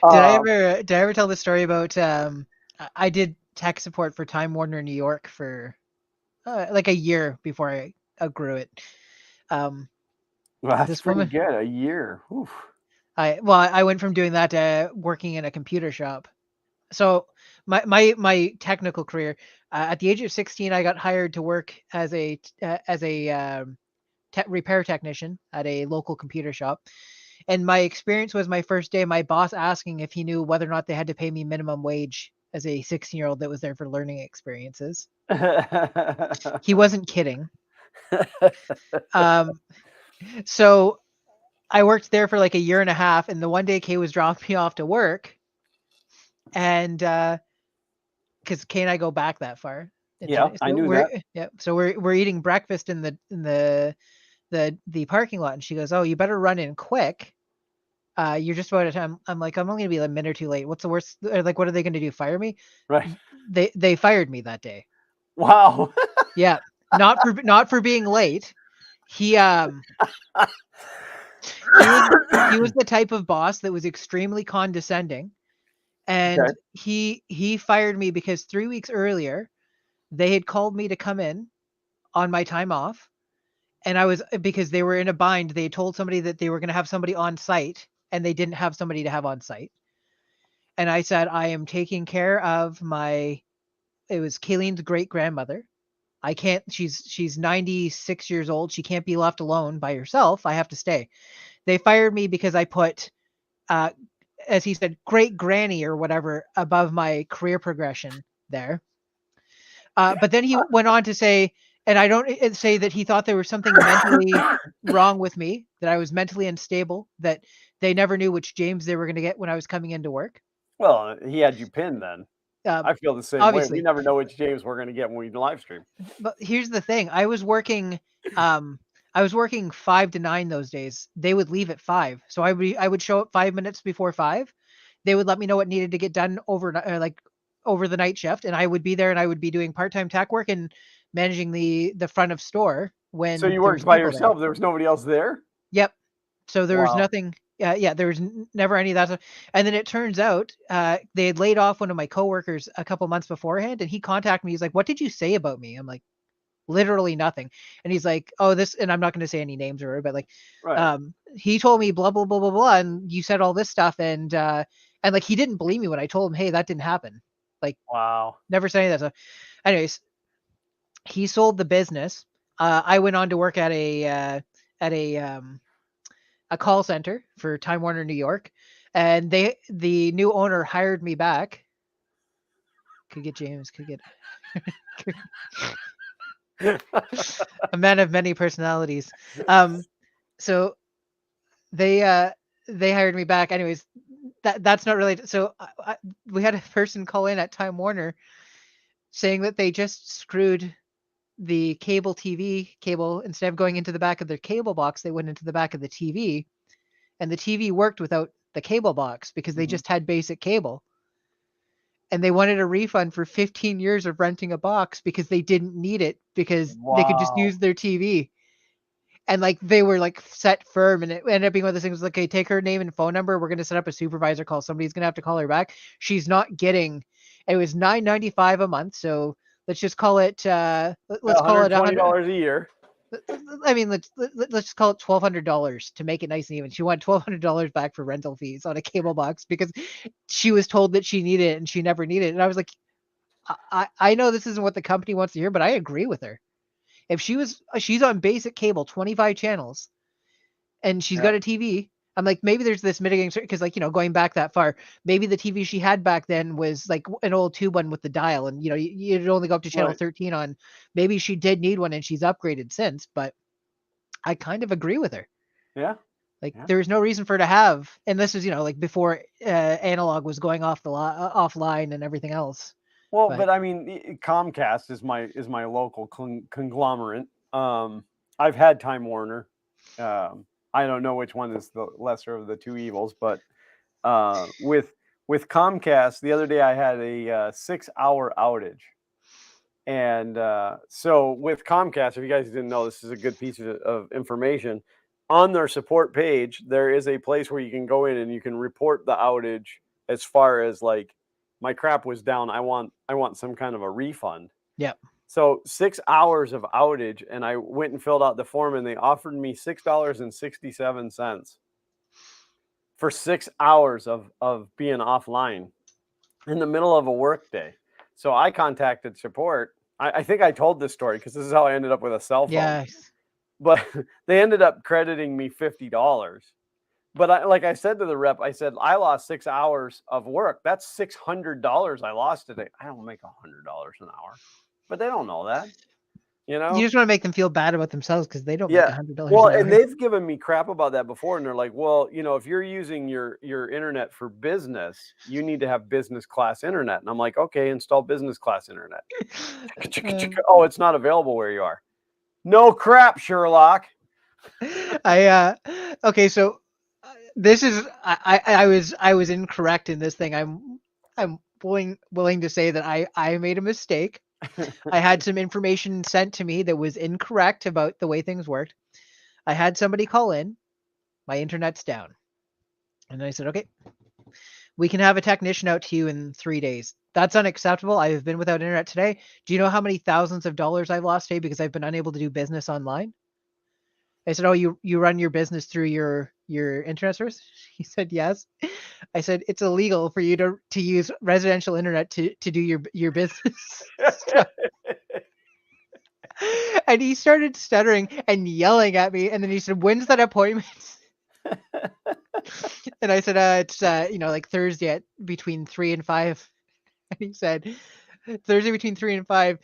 I ever tell the story about I did tech support for Time Warner New York for like a year before I outgrew it. Well, that's this pretty woman, good. A year. Oof. I went from doing that to working in a computer shop. So my technical career, at the age of 16, I got hired to work as a repair technician at a local computer shop. And my experience was my first day, my boss asking if he knew whether or not they had to pay me minimum wage as a 16-year-old that was there for learning experiences. He wasn't kidding. So I worked there for like a year and a half, and the one day Kay was dropping me off to work, and because Kay and I go back that far. Yeah, I knew that. Yeah, so we're eating breakfast in the parking lot, and she goes, "Oh, you better run in quick. You're just about to time." I'm like, "I'm only gonna be a minute or two late. What's the worst? Like, what are they gonna do? Fire me?" Right. They fired me that day. Wow. Yeah, not for being late. He was the type of boss that was extremely condescending, and he fired me because 3 weeks earlier they had called me to come in on my time off, and because they were in a bind. They told somebody that they were going to have somebody on site, and they didn't have somebody to have on site. And I said, I am taking care of it was Kayleen's great grandmother. I can't, she's 96 years old. She can't be left alone by herself. I have to stay. They fired me because I put, as he said, great granny or whatever above my career progression there. But then he went on to say, and I don't say that he thought there was something mentally wrong with me, that I was mentally unstable, that they never knew which James they were going to get when I was coming into work. Well, he had you pinned then. I feel the same way. We never know which James we're going to get when we live stream. But here's the thing. I was working 5 to 9 those days. They would leave at 5. So I would show up 5 minutes before 5. They would let me know what needed to get done over the night shift, and I would be there, and I would be doing part-time tech work and managing the front of store when. So you worked by yourself. There was nobody else there? Yep. So there was nothing. There was never any of that stuff. And then it turns out they had laid off one of my coworkers a couple months beforehand, and he contacted me. He's like, "What did you say about me?" I'm like, "Literally nothing." And he's like, "Oh, this," and I'm not going to say any names or, but like, he told me blah blah blah blah blah, and you said all this stuff, and like he didn't believe me when I told him, "Hey, that didn't happen." Like, wow, never said any of that stuff. Anyways, he sold the business. I went on to work at a call center for Time Warner New York, and the new owner hired me back. Could get James, could get a man of many personalities. So they hired me back. Anyways, that's not related. So we had a person call in at Time Warner saying that they just screwed the TV cable. Instead of going into the back of their cable box, they went into the back of the TV, and the TV worked without the cable box because they just had basic cable. And they wanted a refund for 15 years of renting a box because they didn't need it, because they could just use their TV. And like they were like set firm, and it ended up being one of those things like, "Okay, take her name and phone number. We're going to set up a supervisor call. Somebody's going to have to call her back. She's not getting." It was $9.95 a month, so let's just call it. Let's call it $120 a year. I mean, let's just call it $1,200 to make it nice and even. She wanted $1,200 back for rental fees on a cable box because she was told that she needed it and she never needed it. And I was like, I know this isn't what the company wants to hear, but I agree with her. If she's on basic cable, 25 channels, and she's got a TV. I'm like, maybe there's this mitigating because, like, going back that far, maybe the TV she had back then was like an old tube one with the dial, and you'd only go up to channel 13 on. Maybe she did need one, and she's upgraded since. But I kind of agree with her. Yeah. Like, there's no reason for her to have, and this is like before analog was going off the offline and everything else. Well, but I mean, Comcast is my local conglomerate. I've had Time Warner. I don't know which one is the lesser of the two evils, but with Comcast, the other day I had a 6-hour outage. And so with Comcast, if you guys didn't know, this is a good piece of information. On their support page, there is a place where you can go in and you can report the outage as far as like, my crap was down. I want some kind of a refund. Yep. So 6 hours of outage, and I went and filled out the form, and they offered me $6.67 for 6 hours of being offline in the middle of a work day. So I contacted support. I think I told this story because this is how I ended up with a cell phone. Yes. But they ended up crediting me $50. But like I said to the rep, I said, I lost 6 hours of work. That's $600 I lost today. I don't make $100 an hour, but they don't know that. You just want to make them feel bad about themselves because they don't make $100. Well, and they've given me crap about that before, and they're like, well, if you're using your internet for business, you need to have business class internet. And I'm like, okay, install business class internet. Oh, it's not available where you are. No crap, Sherlock. Okay, so this is I was incorrect in this thing. I'm willing to say that I made a mistake. I had some information sent to me that was incorrect about the way things worked. I had somebody call in. My internet's down. And I said, okay, we can have a technician out to you in 3 days. That's unacceptable. I have been without internet today. Do you know how many thousands of dollars I've lost today because I've been unable to do business online? I said, oh, you run your business through your internet service? He said, yes. I said, it's illegal for you to use residential internet to do your business stuff. And he started stuttering and yelling at me. And then he said, when's that appointment? And I said, it's like Thursday at between 3 and 5. And he said, Thursday between 3 and 5.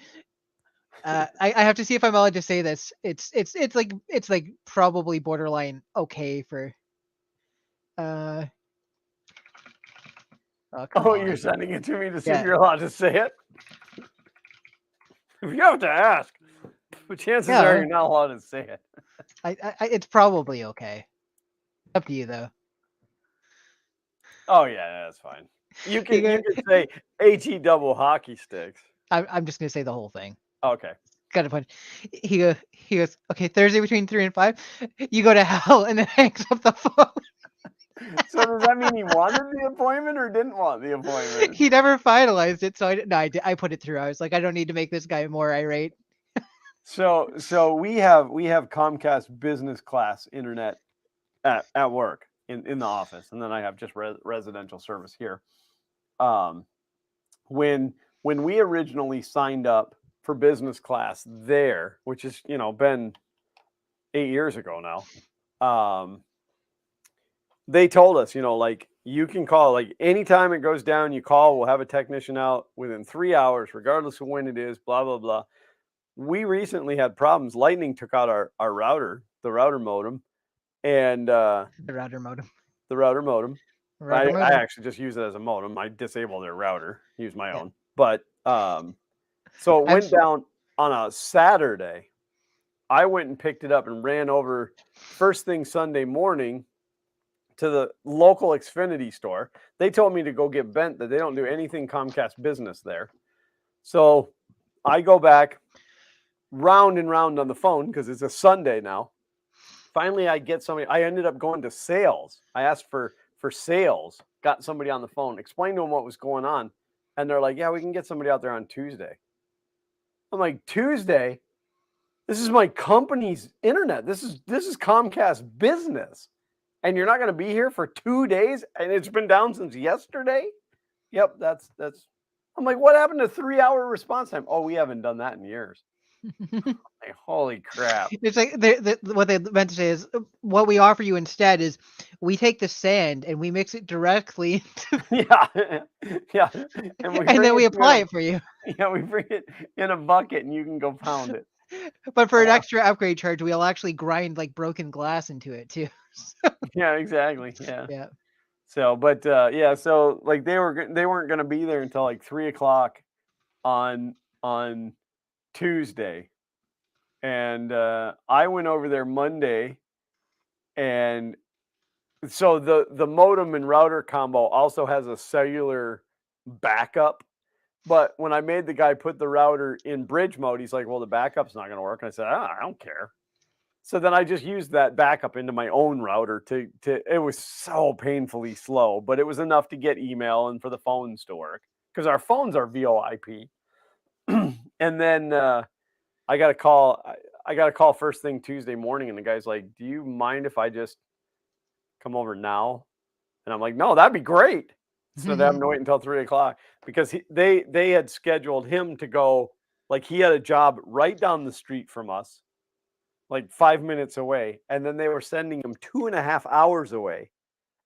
I have to see if I'm allowed to say this. It's like probably borderline okay for. Oh, you're sending it to me to see if you're allowed to say it. If you have to ask, but chances are you're not allowed to say it. It's probably okay. Up to you though. Oh yeah, that's fine. You can say HE double hockey sticks. I'm just gonna say the whole thing. Okay. Got a point. He goes, okay, Thursday between 3 and 5, you go to hell, and then hangs up the phone. So does that mean he wanted the appointment or didn't want the appointment? He never finalized it, so I put it through. I was like, I don't need to make this guy more irate. So we have Comcast business class internet at work in the office, and then I have just residential service here. When we originally signed up for business class there, which is been 8 years ago now, they told us like you can call, like anytime it goes down, you call, we'll have a technician out within 3 hours regardless of when it is, blah blah blah. We recently had problems. Lightning took out our router, the router modem, and the router modem. I actually just use it as a modem. I disable their router, use my own. But so it went down on a Saturday. I went and picked it up and ran over first thing Sunday morning to the local Xfinity store. They told me to go get bent, that they don't do anything Comcast business there. So I go back round and round on the phone because it's a Sunday now. Finally, I get somebody. I ended up going to sales. I asked for sales, got somebody on the phone, explained to them what was going on. And they're like, yeah, we can get somebody out there on Tuesday. I'm like, Tuesday? This is my company's internet. This is Comcast business. And you're not going to be here for 2 days and it's been down since yesterday? Yep, that's I'm like, what happened to 3-hour response time? Oh, we haven't done that in years. Like, holy crap. It's like what they meant to say is what we offer you instead is we take the sand and we mix it directly Yeah. Yeah. and then we apply it for you. Yeah, we bring it in a bucket and you can go pound it. But for an extra upgrade charge, we'll actually grind like broken glass into it too. Yeah, exactly. Yeah. Yeah. So, but yeah, so like they weren't going to be there until like 3:00 on Tuesday, and I went over there Monday, and so the modem and router combo also has a cellular backup. But when I made the guy put the router in bridge mode, he's like, "Well, the backup's not going to work." And I said, I don't care. So then I just used that backup into my own router to it was so painfully slow, but it was enough to get email and for the phones to work because our phones are VoIP. And then I got a call. I got a call first thing Tuesday morning, and the guy's like, "Do you mind if I just come over now?" And I'm like, "No, that'd be great." Instead of having to wait until 3:00 because they had scheduled him to go, like he had a job right down the street from us, like 5 minutes away, and then they were sending him 2.5 hours away,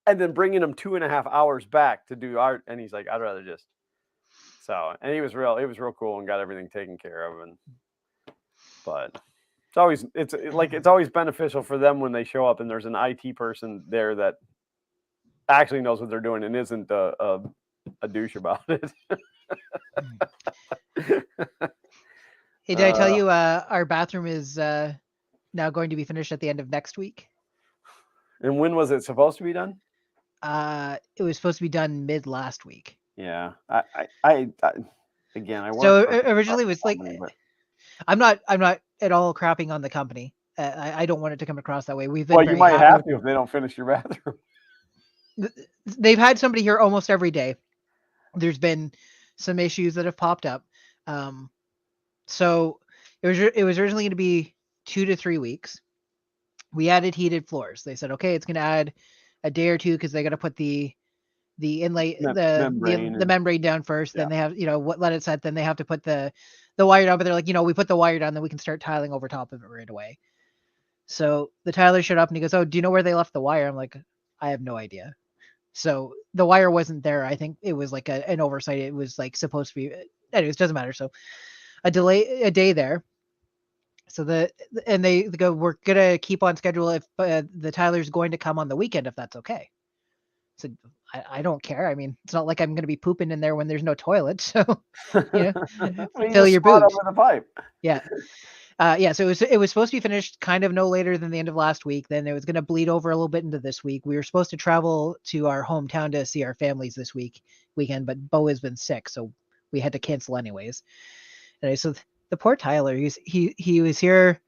and then bringing him 2.5 hours back to do art. And he's like, "I'd rather just." So, and it was real cool and got everything taken care of. And but it's always beneficial for them when they show up and there's an IT person there that actually knows what they're doing and isn't a douche about it. Hey, did I tell you our bathroom is now going to be finished at the end of next week? And when was it supposed to be done? It was supposed to be done mid last week. Yeah, I again, I so originally it was like, I'm not at all crapping on the company. I don't want it to come across that way. We've been you might have to if they don't finish your bathroom. They've had somebody here almost every day. There's been some issues that have popped up. So it was originally going to be 2 to 3 weeks. We added heated floors. They said, okay, it's going to add a day or two because they got to put the inlay, the membrane down first. Yeah. Then they have, let it set. Then they have to put the wire down. But they're like, we put the wire down, then we can start tiling over top of it right away. So the tiler showed up and he goes, "Oh, do you know where they left the wire?" I'm like, "I have no idea." So the wire wasn't there. I think it was like an oversight. It was like supposed to be. Anyways, doesn't matter. So a day there. So they go, "We're gonna keep on schedule if the tiler's going to come on the weekend if that's okay." So I don't care. I mean, it's not like I'm gonna be pooping in there when there's no toilet. So fill your boots over the pipe. Yeah. Yeah, so it was supposed to be finished kind of no later than the end of last week. Then it was going to bleed over a little bit into this week. We were supposed to travel to our hometown to see our families this weekend, but Bo has been sick, so we had to cancel anyways. Anyway, so the poor Tyler, he was here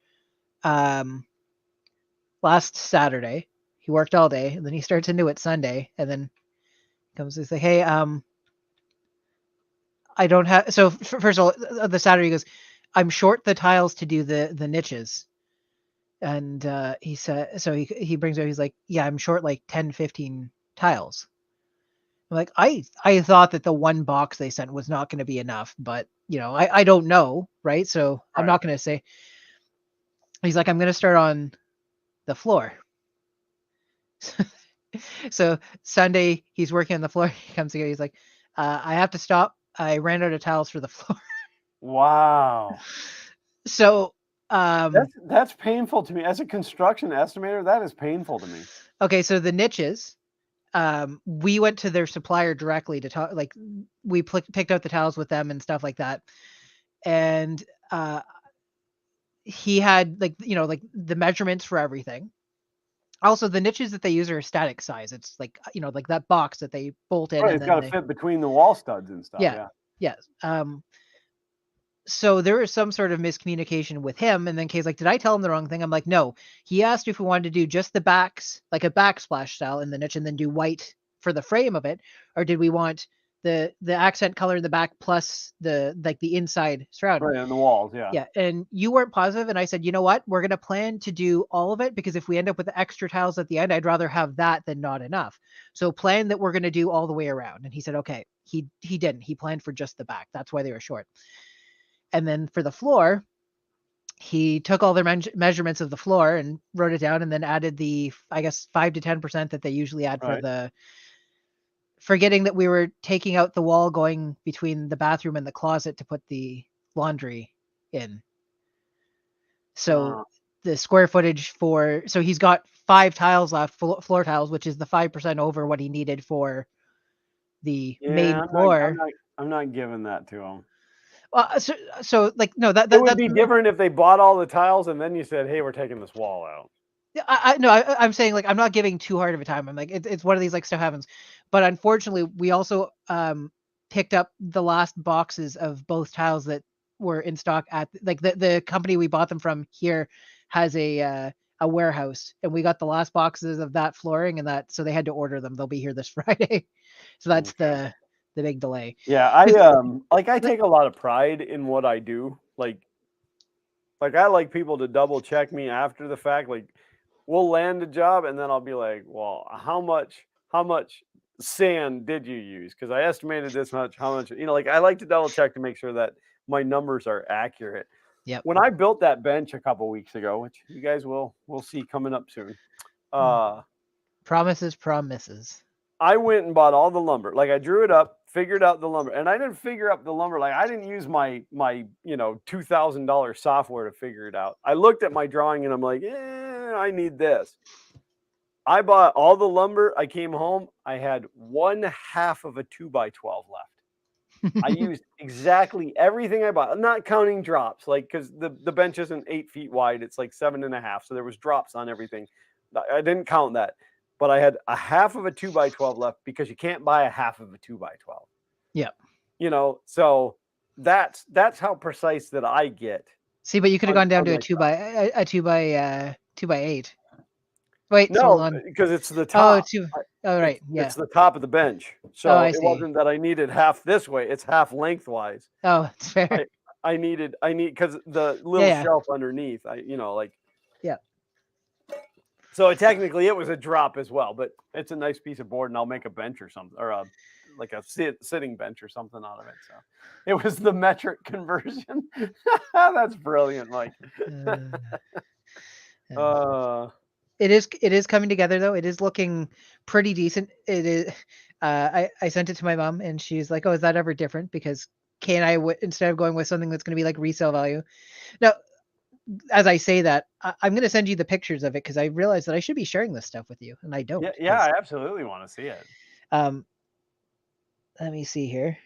last Saturday. He worked all day, and then he starts into it Sunday, and then comes to say, "Hey, I don't have." So first of all, the Saturday he goes, "I'm short the tiles to do the niches." And he said, so he brings up, he's like, "Yeah, I'm short like 10, 15 tiles." I'm like, I thought that the one box they sent was not going to be enough, but I don't know. Right. So right. I'm not going to say. He's like, "I'm going to start on the floor." So Sunday he's working on the floor. He comes together. He's like, "I have to stop. I ran out of tiles for the floor." Wow. So that's painful to me as a construction estimator. That is painful to me. Okay, so the niches, we went to their supplier directly to talk. Like we picked out the tiles with them and stuff like that, and he had like the measurements for everything. Also, the niches that they use are a static size. It's like like that box that they bolt in. Right, it's got to fit between the wall studs and stuff. Yeah. Yes. So there was some sort of miscommunication with him, and then Kay's like, "Did I tell him the wrong thing?" I'm like, "No." He asked if we wanted to do just the backs, like a backsplash style in the niche, and then do white for the frame of it, or did we want the accent color in the back plus the inside shroud. Right, on the walls, yeah. Yeah, and you weren't positive, and I said, you know what? We're gonna plan to do all of it because if we end up with the extra tiles at the end, I'd rather have that than not enough. So plan that we're gonna do all the way around. And he said, okay. He didn't. He planned for just the back. That's why they were short. And then for the floor, he took all their measurements of the floor and wrote it down, and then added the, I guess, 5 to 10% that they usually add for the. Forgetting that we were taking out the wall going between the bathroom and the closet to put the laundry in. So the square footage so he's got 5 tiles left, floor tiles, which is the 5% over what he needed for the main floor. I'm not giving that to him. So like, no, that it would be different if they bought all the tiles and then you said, hey, we're taking this wall out. I'm saying, like, I'm not giving too hard of a time. I'm like, it's one of these, like, stuff happens. But unfortunately, we also picked up the last boxes of both tiles that were in stock at, like, the company we bought them from here has a warehouse, and we got the last boxes of that flooring, and that, so they had to order them. They'll be here this Friday. So that's the big delay. Yeah, I take a lot of pride in what I do. Like I like people to double check me after the fact. Like, we'll land a job and then I'll be like, well, how much sand did you use? Because I estimated this much, how much, like, I like to double check to make sure that my numbers are accurate. Yeah. When I built that bench a couple weeks ago, which you guys will see coming up soon. Promises. I went and bought all the lumber. Like, I drew it up, figured out the lumber, and I didn't figure out the lumber. Like, I didn't use my $2,000 software to figure it out. I looked at my drawing and I'm like, I need this. I bought all the lumber. I came home. I had 1/2 of a 2x12 left. I used exactly everything I bought. I'm not counting drops, like, because the bench isn't 8 feet wide. It's like 7.5. So there was drops on everything. I didn't count that. But I had 1/2 of a 2x12 left because you can't buy 1/2 of a 2x12. Yeah. So that's how precise that I get. See, but you could have gone down to a 2x8. Wait, no, because it's the top. Right. Yeah. It's the top of the bench. So I it see. wasn't that I needed half this way. It's half lengthwise. Oh, it's fair. I need because the little shelf underneath. Yeah. So technically it was a drop as well, but it's a nice piece of board, and I'll make a bench or something, or a sitting bench or something out of it. So it was the metric conversion. That's brilliant, Mike. It is coming together, though. It is looking pretty decent. It is. I sent it to my mom, and she's like, "Oh, is that ever different?" Because Kay and I instead of going with something that's going to be like resale value. Now, as I say that, I'm going to send you the pictures of it because I realized that I should be sharing this stuff with you, and I don't. Yeah, I absolutely want to see it. Let me see here.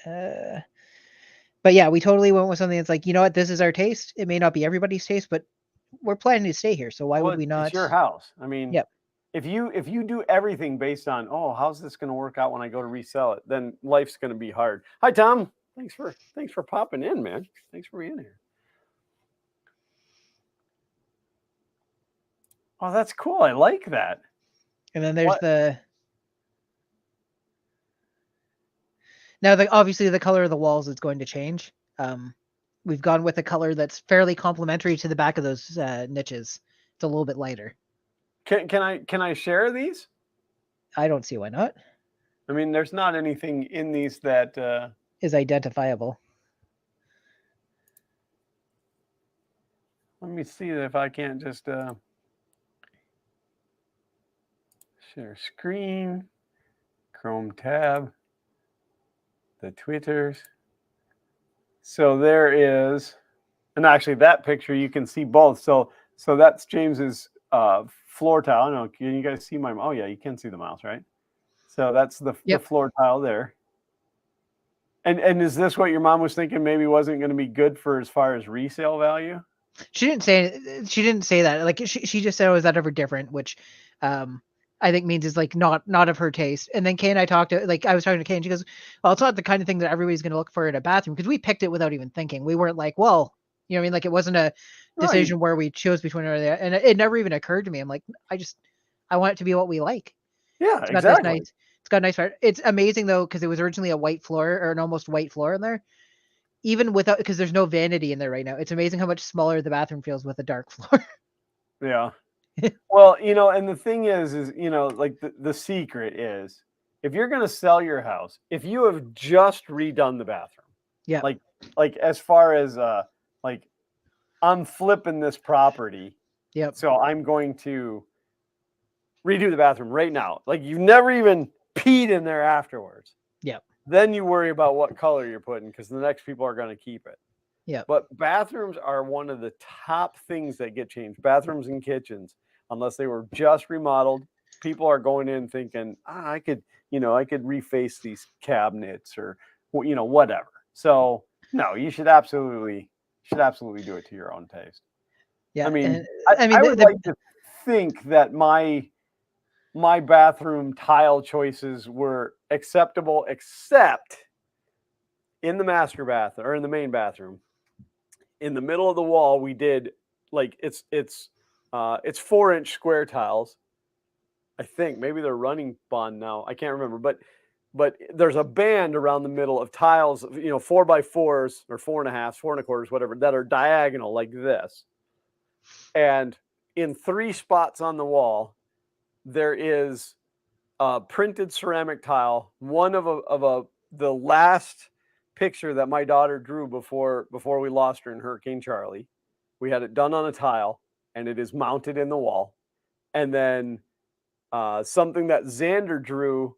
But yeah, we totally went with something that's like, you know what, this is our taste. It may not be everybody's taste, but we're planning to stay here, so why would we not? It's your house. I mean, yep. If you do everything based on, how's this going to work out when I go to resell it, then life's going to be hard. Hi, Tom. Thanks for popping in, man. Thanks for being here. Oh, that's cool. I like that. And then there's obviously the color of the walls is going to change. We've gone with a color that's fairly complementary to the back of those niches. It's a little bit lighter. Can I share these? I don't see why not. I mean, there's not anything in these that is identifiable. Let me see if I can't just share screen, Chrome tab, the Twitters. So there is, and actually that picture you can see both. So that's James's floor tile. I don't know, can you guys see my? Oh yeah, you can see the mouse, right? So that's the floor tile there. And is this what your mom was thinking? Maybe wasn't going to be good for as far as resale value. She didn't say that. Like she just said, "Oh, is that ever different?" Which I think means is like not of her taste. And then Kay and I talked to, like, I was talking to Kay and she goes, "Well, it's not the kind of thing that everybody's going to look for in a bathroom," because we picked it without even thinking. We weren't like, well, you know what I mean? Like, it wasn't a decision where we chose between or the, and it never even occurred to me. I'm like, I want it to be what we like. Yeah, exactly. It's got a nice. It's amazing though because it was originally a white floor or an almost white floor in there. Even without, because there's no vanity in there right now. It's amazing how much smaller the bathroom feels with a dark floor. Yeah. Well, and the thing is, like the secret is, if you're going to sell your house, if you have just redone the bathroom, yeah, like as far as like I'm flipping this property, yep, so I'm going to redo the bathroom right now. Like you've never even peed in there afterwards. yep, Then you worry about what color you're putting because the next people are going to keep it. yeah. But bathrooms are one of the top things that get changed. Bathrooms and kitchens, unless they were just remodeled, people are going in thinking, I could reface these cabinets or whatever. So no, you should absolutely do it to your own taste. Yeah, I mean, I mean, I would like to think that my bathroom tile choices were acceptable, except in the master bath or in the main bathroom. In the middle of the wall, we did like it's 4-inch square tiles. I think maybe they're running bond now. I can't remember, but there's a band around the middle of tiles, 4x4s or 4.5s, 4.25s, whatever, that are diagonal like this. And in 3 spots on the wall, there is a printed ceramic tile, one of the last picture that my daughter drew before we lost her in Hurricane Charlie. We had it done on a tile, and it is mounted in the wall. And then something that Xander drew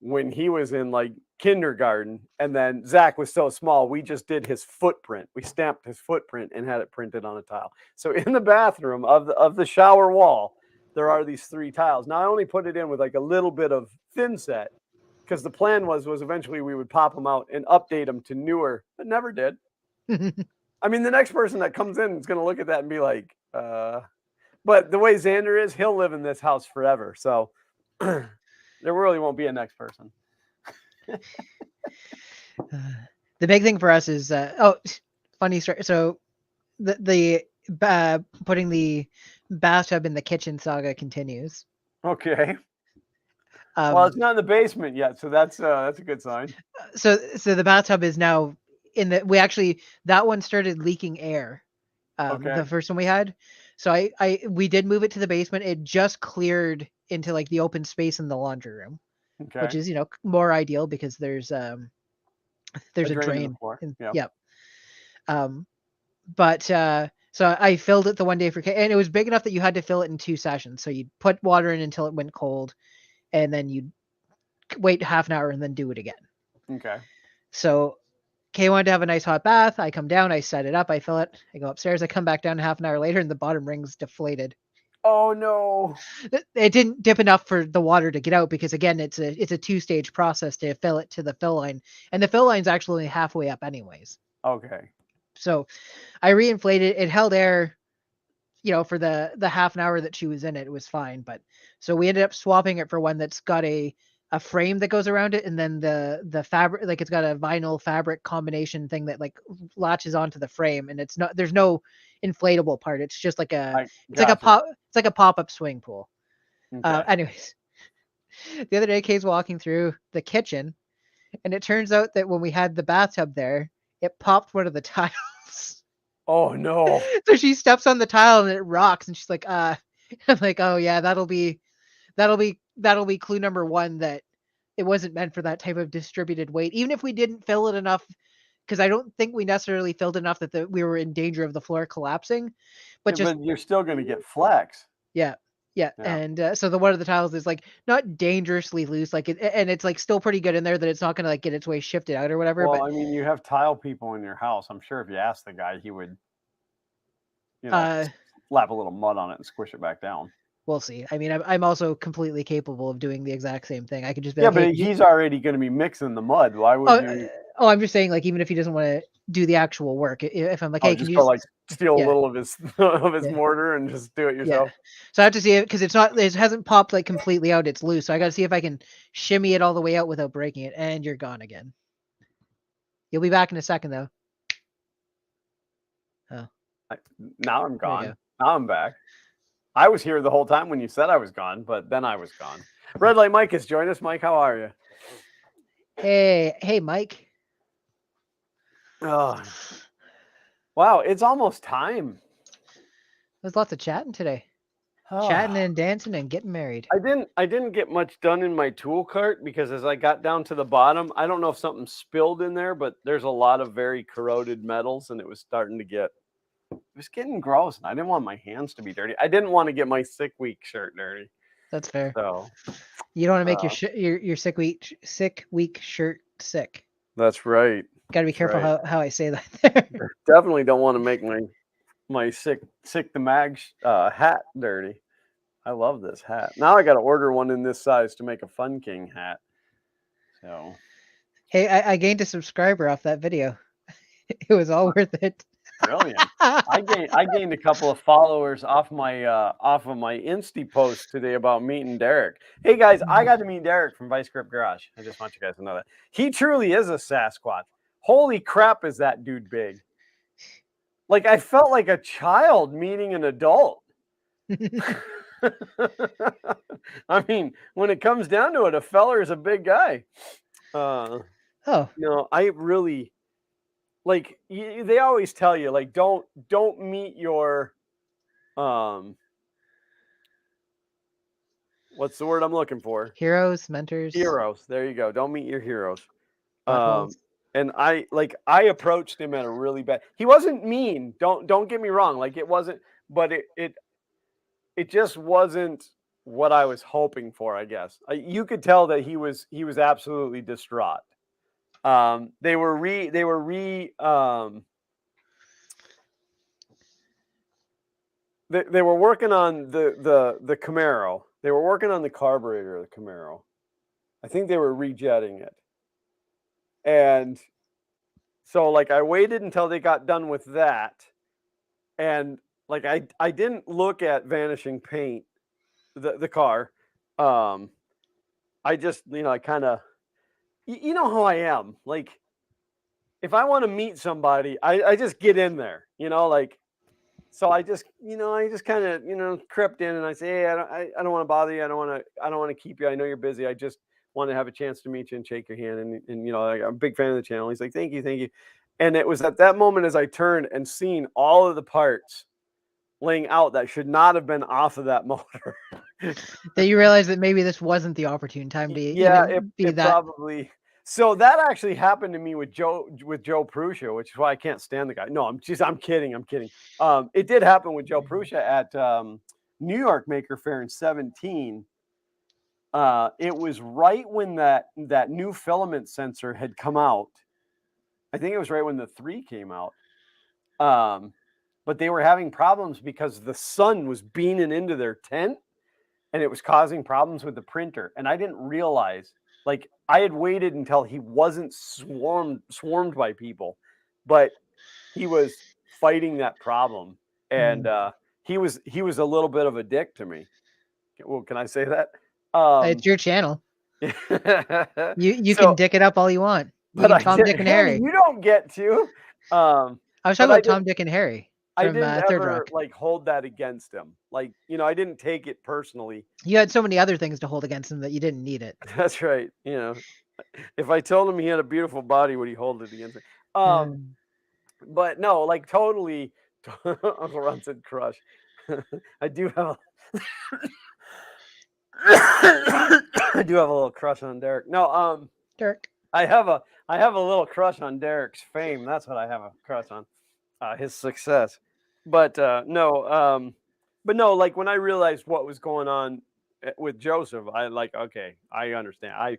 when he was in like kindergarten, and then Zach was so small, we just did his footprint. We stamped his footprint and had it printed on a tile. So in the bathroom of the shower wall, there are these 3 tiles. Now I only put it in with like a little bit of thin set because the plan was eventually we would pop them out and update them to newer, but never did. I mean, the next person that comes in is going to look at that and be like, but the way Xander is, he'll live in this house forever. So there really won't be a next person. The big thing for us is funny story. So the putting the bathtub in the kitchen saga continues. Okay. Well, it's not in the basement yet, so that's a good sign. So the bathtub is now in the. That one started leaking air. Okay. The first one we had. So we did move it to the basement. It just cleared into like the open space in the laundry room, which is more ideal because there's a drain. Yep. But so I filled it the one day and it was big enough that you had to fill it in 2 sessions. So you'd put water in until it went cold, and then you'd wait half an hour and then do it again. Okay. So Kay wanted to have a nice hot bath. I come down, I set it up, I fill it, I go upstairs, I come back down half an hour later, and the bottom ring's deflated. Oh no! It didn't dip enough for the water to get out because again, it's a 2-stage process to fill it to the fill line, and the fill line's actually halfway up anyways. Okay. So I reinflated. It held air, for the half an hour that she was in it. It was fine, but so we ended up swapping it for one that's got a frame that goes around it, and then the fabric, like it's got a vinyl fabric combination thing that like latches onto the frame, and there's no inflatable part. It's just like it's like a pop-up swimming pool. Okay. Anyways, the other day Kay's walking through the kitchen, and it turns out that when we had the bathtub there, it popped one of the tiles. Oh no! So she steps on the tile and it rocks, and she's like, I'm like, oh yeah, that'll be clue number 1 that it wasn't meant for that type of distributed weight. Even if we didn't fill it enough, because I don't think we necessarily filled enough that we were in danger of the floor collapsing. But you're still going to get flex. Yeah. And so the one of the tiles is like not dangerously loose, like and it's like still pretty good in there that it's not going to like get its way shifted out or whatever. Well, but I mean, you have tile people in your house. I'm sure if you asked the guy, he would, slap a little mud on it and squish it back down. We'll see. I mean, I'm also completely capable of doing the exact same thing. I could just be like, but he's already going to be mixing the mud. Why would you? Oh, I'm just saying, like, even if he doesn't want to do the actual work, if I'm like, hey, can you just like steal a little of his mortar and just do it yourself? Yeah. So I have to see it because it hasn't popped like completely out. It's loose. So I got to see if I can shimmy it all the way out without breaking it. And you're gone again. You'll be back in a second, though. Oh. Now I'm gone. Now I'm back. I was here the whole time when you said I was gone, but then I was gone. Red Light Mike has joined us. Mike, how are you? Hey, Mike. Oh, wow, it's almost time. There's lots of chatting today. Oh. Chatting and dancing and getting married. I didn't get much done in my tool cart because as I got down to the bottom, I don't know if something spilled in there, but there's a lot of very corroded metals, and it was starting to get. It was getting gross, and I didn't want my hands to be dirty. I didn't want to get my sick week shirt dirty. That's fair. So you don't want to make your sick week shirt sick. That's right. Got to be careful how I say that. There. Definitely don't want to make my sick the mag hat dirty. I love this hat. Now I got to order one in this size to make a Fun King hat. So, hey, I gained a subscriber off that video. It was all worth it. Brilliant. I gained a couple of followers off of my Insta post today about meeting Derek. Hey guys, I got to meet Derek from Vice Grip Garage. I just want you guys to know that. He truly is a Sasquatch. Holy crap, is that dude big? Like, I felt like a child meeting an adult. I mean, when it comes down to it, a feller is a big guy. Oh. No, I really like. They always tell you, like, don't meet your what's the word I'm looking for? Heroes, mentors. Heroes. There you go. Don't meet your heroes. And I approached him at a really bad. He wasn't mean. Don't get me wrong. Like, it wasn't, but it just wasn't what I was hoping for, I guess. You could tell that he was absolutely distraught. They were working on the Camaro. They were working on the carburetor of the Camaro. I think they were rejetting it. And so, like, I waited until they got done with that. And like, I didn't look at Vanishing Paint, the car. I just, I kind of, you know how I am. Like, if I want to meet somebody, I just get in there, like, so I just kind of, crept in and I say, hey, I don't want to bother you. I don't want to keep you. I know you're busy. I just want to have a chance to meet you and shake your hand. And I'm a big fan of the channel. He's like, thank you. And it was at that moment as I turned and seen all of the parts laying out that should not have been off of that motor. That you realize that maybe this wasn't the opportune time to it probably. So that actually happened to me with Joe Pruscia, which is why I can't stand the guy. No, I'm kidding. It did happen with Joe Pruscia at New York Maker Faire in 2017. It was right when that new filament sensor had come out. I think it was right when the 3 came out. But they were having problems because the sun was beaming into their tent and it was causing problems with the printer. And I didn't realize, like, I had waited until he wasn't swarmed by people, but he was fighting that problem. And he was a little bit of a dick to me. Well, can I say that? It's your channel. You can dick it up all you want. But Tom, Dick, and Harry. You don't get to. I was talking about Tom, Dick, and Harry. I didn't ever like hold that against him. Like, I didn't take it personally. You had so many other things to hold against him that you didn't need it. That's right. If I told him he had a beautiful body, would he hold it against me? But no, like, totally. Uncle Ron said crush. I do have I do have a little crush on Derek. No, Derek. I have a little crush on Derek's fame. That's what I have a crush on. His success. But no, like, when I realized what was going on with Joseph, I okay, I understand.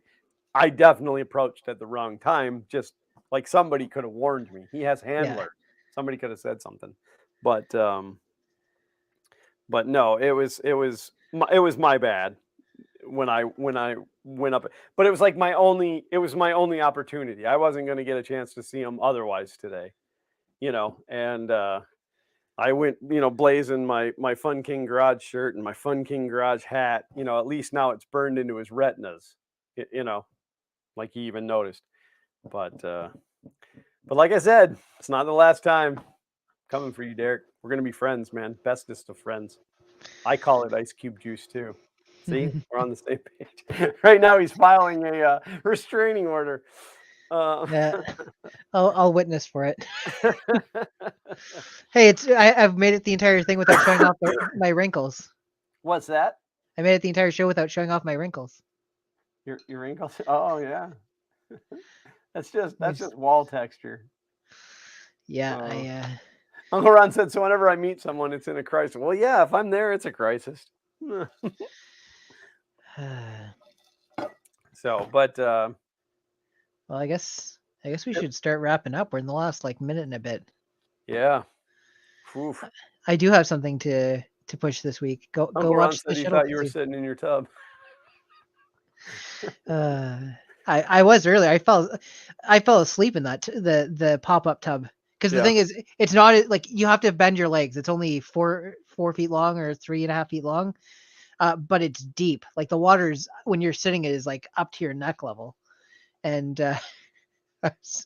I definitely approached at the wrong time. Just like, somebody could have warned me. He has handler. Yeah. Somebody could have said something. But no, it was my bad when I went up. But it was like my only opportunity. I wasn't going to get a chance to see him otherwise today. And I went, blazing my Fun King Garage shirt and my Fun King Garage hat. At least now it's burned into his retinas, like he even noticed. But like I said, it's not the last time. Coming for you, Derek. We're going to be friends, man. Bestest of friends. I call it ice cube juice too. See, we're on the same page. Right now, he's filing a restraining order. Yeah, I'll witness for it. Hey, I've made it the entire thing without showing off my wrinkles. What's that? I made it the entire show without showing off my wrinkles. Your wrinkles? Oh yeah. That's just wall texture. Yeah, Uncle Ron said, so whenever I meet someone, it's in a crisis. Well, yeah, if I'm there, it's a crisis. So, but well, I guess we should start wrapping up. We're in the last minute and a bit. Yeah. Oof. I do have something to push this week. Go Uncle watch Ron said the he shuttle. thought you were sitting in your tub. I was earlier. I fell asleep in that the pop-up tub because the thing is, it's not like you have to bend your legs. It's only 4 feet long or 3.5 feet long, but it's deep. Like the water's when you're sitting, it is like up to your neck level, and I was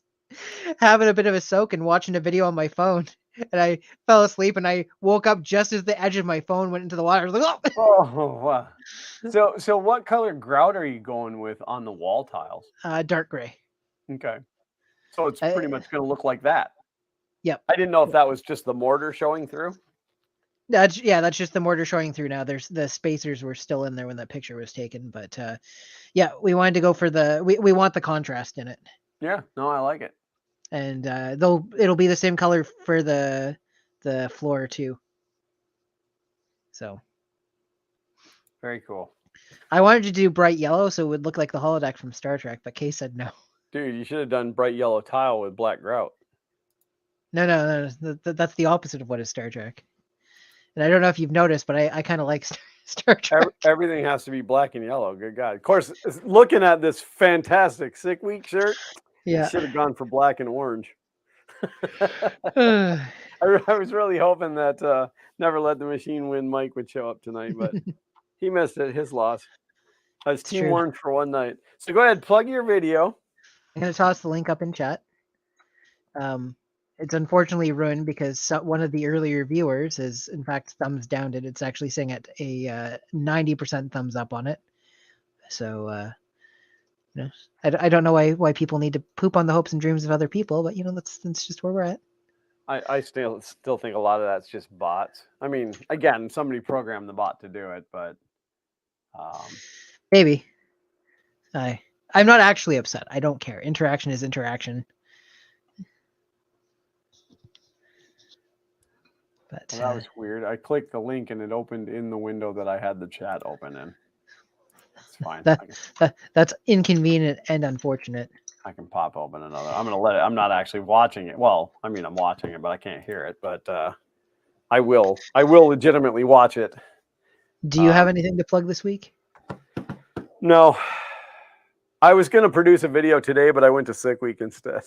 having a bit of a soak and watching a video on my phone, and I fell asleep and I woke up just as the edge of my phone went into the water. I was like, oh wow. So what color grout are you going with on the wall tiles? Dark gray. Okay. So it's pretty much going to look like that. Yep. I didn't know if that was just the mortar showing through. That's just the mortar showing through now. There's the spacers were still in there when that picture was taken, but yeah, we wanted to go for we want the contrast in it. Yeah, no, I like it. And though it'll be the same color for the floor too. So very cool. I wanted to do bright yellow so it would look like the holodeck from Star Trek, but Kay said no. Dude, you should have done bright yellow tile with black grout. No. That's the opposite of what is Star Trek. And I don't know if you've noticed, but I kind of like Star Trek. Everything has to be black and yellow. Good God. Of course, looking at this fantastic Sick Week shirt, you should have gone for black and orange. I was really hoping that Never Let the Machine Win Mike would show up tonight, but he missed it. His loss. I was Team Orange for one night. So go ahead, plug your video. I'm going to toss the link up in chat. It's unfortunately ruined because one of the earlier viewers is, in fact, thumbs downed it. It's actually saying at a 90% thumbs up on it. So, I don't know why people need to poop on the hopes and dreams of other people, but that's just where we're at. I still think a lot of that's just bots. I mean, again, somebody programmed the bot to do it, but maybe. I'm not actually upset. I don't care. Interaction is interaction. But well, that was weird. I clicked the link and it opened in the window that I had the chat open in. It's fine. That's inconvenient and unfortunate. I can pop open another. I'm gonna let it. I'm not actually watching it. Well, I mean, I'm watching it, but I can't hear it. But I will legitimately watch it. Do you have anything to plug this week? No. I was gonna produce a video today, but I went to Sick Week instead.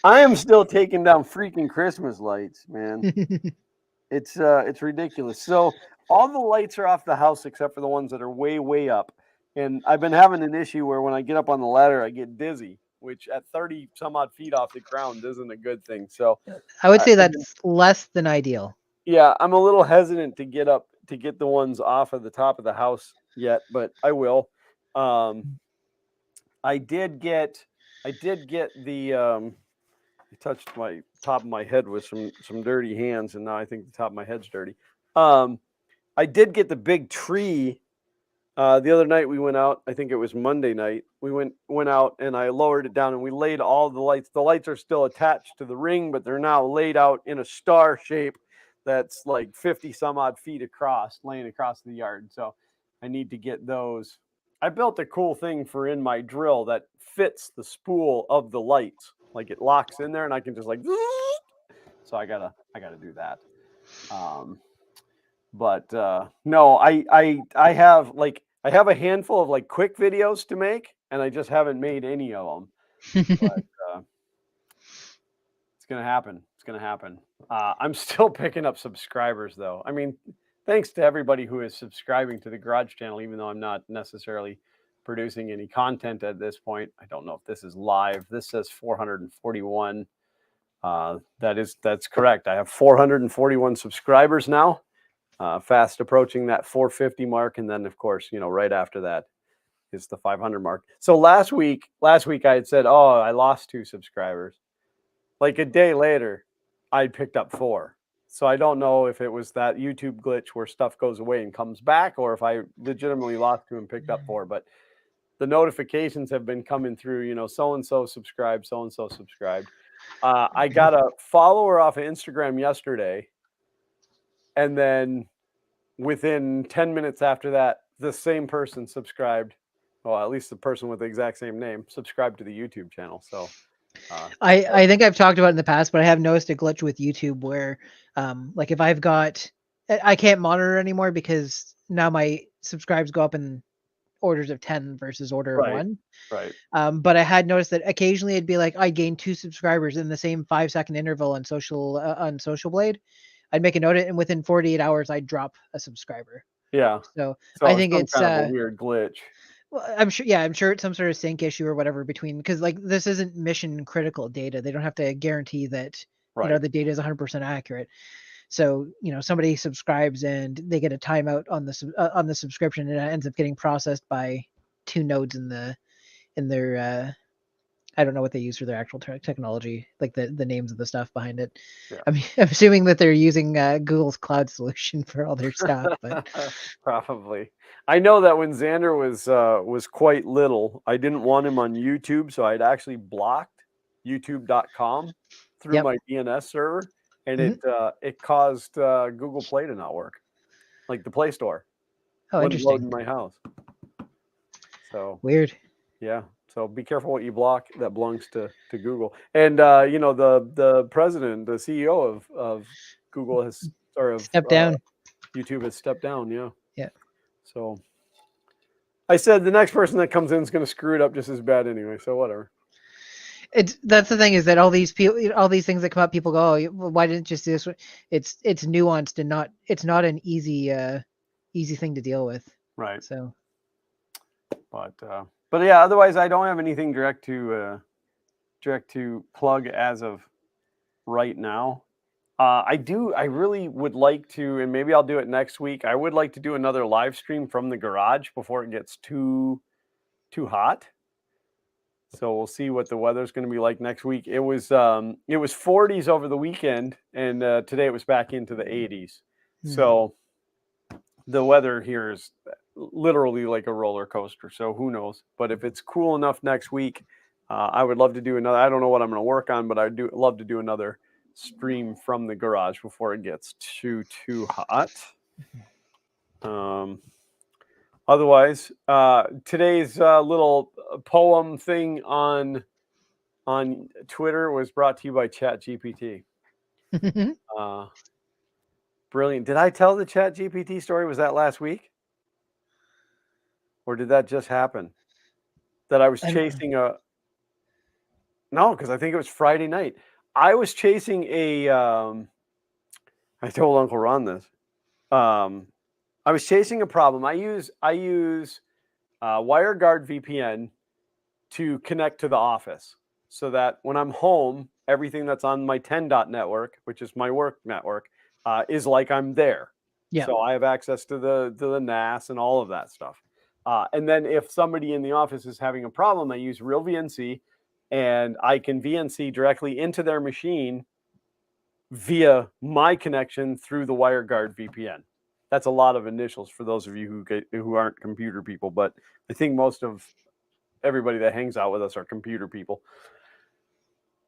I am still taking down freaking Christmas lights, man. It's ridiculous. So all the lights are off the house except for the ones that are way, way up. And I've been having an issue where when I get up on the ladder, I get dizzy, which at 30 some odd feet off the ground isn't a good thing. So I would say that's less than ideal. Yeah, I'm a little hesitant to get up to get the ones off of the top of the house yet, but I will. I did get the I touched my top of my head with some dirty hands, and now I think the top of my head's dirty. I did get the big tree. The other night we went out. I think it was Monday night. We went out, and I lowered it down, and we laid all the lights. The lights are still attached to the ring, but they're now laid out in a star shape that's like 50 some odd feet across, laying across the yard. So I need to get those. I built a cool thing for in my drill that fits the spool of the lights. Like it locks in there and I can just like, so I gotta do that. But no, I have a handful of like quick videos to make, and I just haven't made any of them. But it's gonna happen. It's gonna happen. I'm still picking up subscribers though. I mean, thanks to everybody who is subscribing to the Garage Channel, even though I'm not necessarily producing any content at this point. I don't know if this is live. This says 441. That's correct. I have 441 subscribers now. fast approaching that 450 mark. And then, of course, right after that is the 500 mark. So last week I had said, oh, I lost 2 subscribers. Like a day later, I picked up 4. So I don't know if it was that YouTube glitch where stuff goes away and comes back, or if I legitimately lost 2 and picked up 4. But the notifications have been coming through, so-and-so subscribed, so-and-so subscribed. I got a follower off of Instagram yesterday. And then within 10 minutes after that, the same person subscribed. Well, at least the person with the exact same name subscribed to the YouTube channel. So I think I've talked about it in the past, but I have noticed a glitch with YouTube where, like if I've got, I can't monitor anymore because now my subscribes go up in orders of 10 versus order of 1. Right. But I had noticed that occasionally it'd be like I gained 2 subscribers in the same 5-second interval on Social Blade. I'd make a note of it, and within 48 hours I'd drop a subscriber. Yeah. So So I think some it's kind of a weird glitch. well, I'm sure it's some sort of sync issue or whatever between, because like this isn't mission critical data. They don't have to guarantee that Right. the data is 100% accurate. So somebody subscribes and they get a timeout on the subscription, and it ends up getting processed by 2 nodes in their I don't know what they use for their actual technology, like the names of the stuff behind it. Yeah. I mean, I'm assuming that they're using Google's cloud solution for all their stuff, but Probably. I know that when Xander was quite little, I didn't want him on YouTube, so I'd actually blocked youtube.com through my DNS server, and it caused Google Play to not work, like the Play Store. Oh, wouldn't load in interesting. my house. So Weird. yeah. So be careful what you block that belongs to Google. And the president, the CEO of Google has Step down. YouTube has stepped down. Yeah. Yeah. So I said the next person that comes in is going to screw it up just as bad anyway. So whatever. That's the thing, is that all these people, all these things that come up, people go, oh, why didn't you just do this? It's nuanced and it's not an easy thing to deal with. Right. So. But yeah, otherwise I don't have anything direct to plug as of right now. I really would like to, and maybe I'll do it next week. I would like to do another live stream from the garage before it gets too hot. So we'll see what the weather's going to be like next week. It was 40s over the weekend, and today it was back into the 80s. So the weather here is literally like a roller coaster. So who knows? But if it's cool enough next week, I would love to do another. I don't know what I'm going to work on, but I'd love to do another stream from the garage before it gets too hot. Otherwise, today's little poem thing on Twitter was brought to you by ChatGPT. Brilliant. Did I tell the ChatGPT story? Was that last week? Or did that just happen? That I was chasing no, because I think it was Friday night. I was chasing I told Uncle Ron this. I was chasing a problem. I use WireGuard VPN to connect to the office, so that when I'm home, everything that's on my 10 network, which is my work network, is like I'm there. Yeah. So I have access to the NAS and all of that stuff. And then if somebody in the office is having a problem, I use Real VNC, and I can VNC directly into their machine via my connection through the WireGuard VPN. That's a lot of initials for those of you who aren't computer people, but I think most of everybody that hangs out with us are computer people.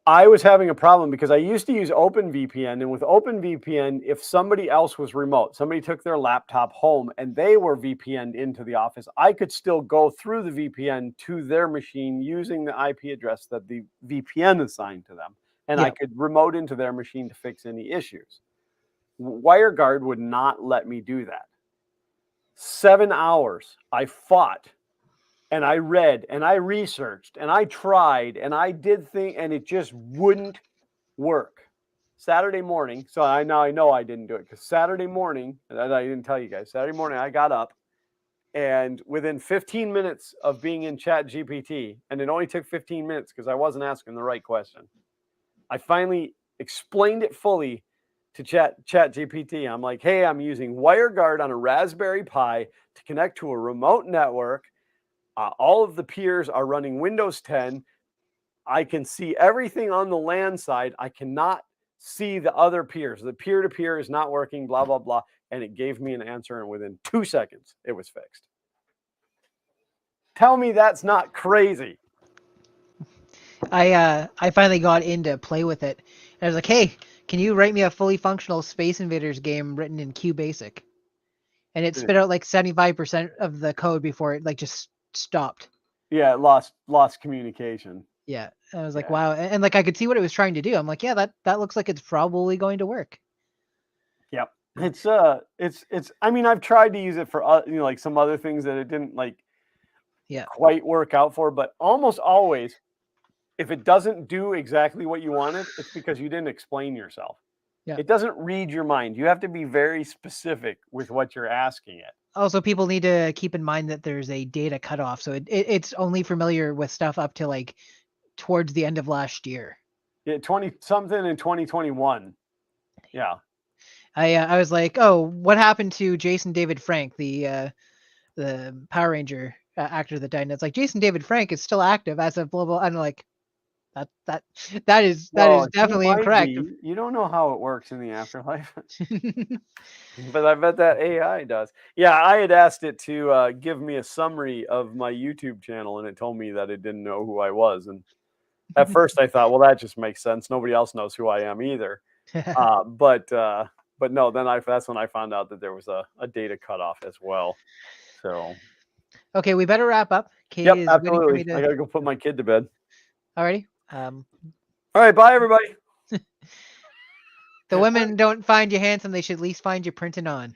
I was having a problem because I used to use OpenVPN, and with OpenVPN, if somebody else was remote, somebody took their laptop home and they were VPN'd into the office, I could still go through the VPN to their machine using the IP address that the VPN assigned to them, and I could remote into their machine to fix any issues. WireGuard would not let me do that. 7 hours I fought, and I read, and I researched, and I tried, and I did things, and it just wouldn't work. Saturday morning, so I know I didn't do it, because Saturday morning, and I didn't tell you guys, Saturday morning I got up, and within 15 minutes of being in ChatGPT, and it only took 15 minutes because I wasn't asking the right question, I finally explained it fully, to Chat GPT. I'm like, hey, I'm using WireGuard on a Raspberry Pi to connect to a remote network. All of the peers are running Windows 10. I can see everything on the LAN side. I cannot see the other peers. The peer-to-peer is not working, blah, blah, blah. And it gave me an answer, and within 2 seconds, it was fixed. Tell me that's not crazy. I finally got in to play with it. And I was like, hey, can you write me a fully functional Space Invaders game written in QBasic? And it spit out like 75% of the code before it like just stopped. Yeah, it lost communication. Yeah. I was like, wow. And like I could see what it was trying to do. I'm like, yeah, that looks like it's probably going to work. Yep. It's I mean, I've tried to use it for like some other things that it didn't like quite work out for, but almost always if it doesn't do exactly what you wanted, it's because you didn't explain yourself. Yeah. It doesn't read your mind. You have to be very specific with what you're asking it. Also, people need to keep in mind that there's a data cutoff. So it's only familiar with stuff up to like towards the end of last year. Yeah, 20-something in 2021. Yeah. I was like, oh, what happened to Jason David Frank, the Power Ranger actor that died? And it's like Jason David Frank is still active as of blah blah. I'm like, that is definitely incorrect. You don't know how it works in the afterlife. But I bet that AI does. Yeah, I had asked it to give me a summary of my YouTube channel, and it told me that it didn't know who I was. And at first I thought, well, that just makes sense. Nobody else knows who I am either. But no, then that's when I found out that there was a data cutoff as well. So okay, we better wrap up. Kay yep, is absolutely. I gotta go put my kid to bed. Alrighty. All right, bye everybody. The women don't find you handsome, they should at least find you printing on.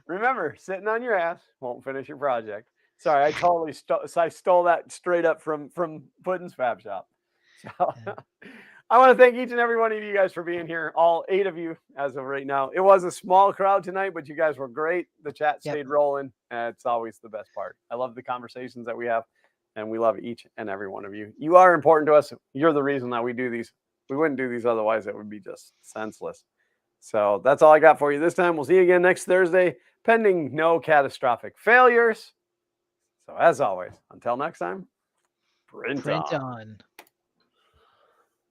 Remember, sitting on your ass won't finish your project. Sorry, I totally stole that straight up from Puddin's Fab Shop. So I want to thank each and every one of you guys for being here, all 8 of you as of right now. It was a small crowd tonight, but you guys were great. The chat stayed rolling, and it's always the best part. I love the conversations that we have, and we love each and every one of you. You are important to us. You're the reason that we do these. We wouldn't do these otherwise. It would be just senseless. So that's all I got for you this time. We'll see you again next Thursday, pending no catastrophic failures. So as always, until next time, print on.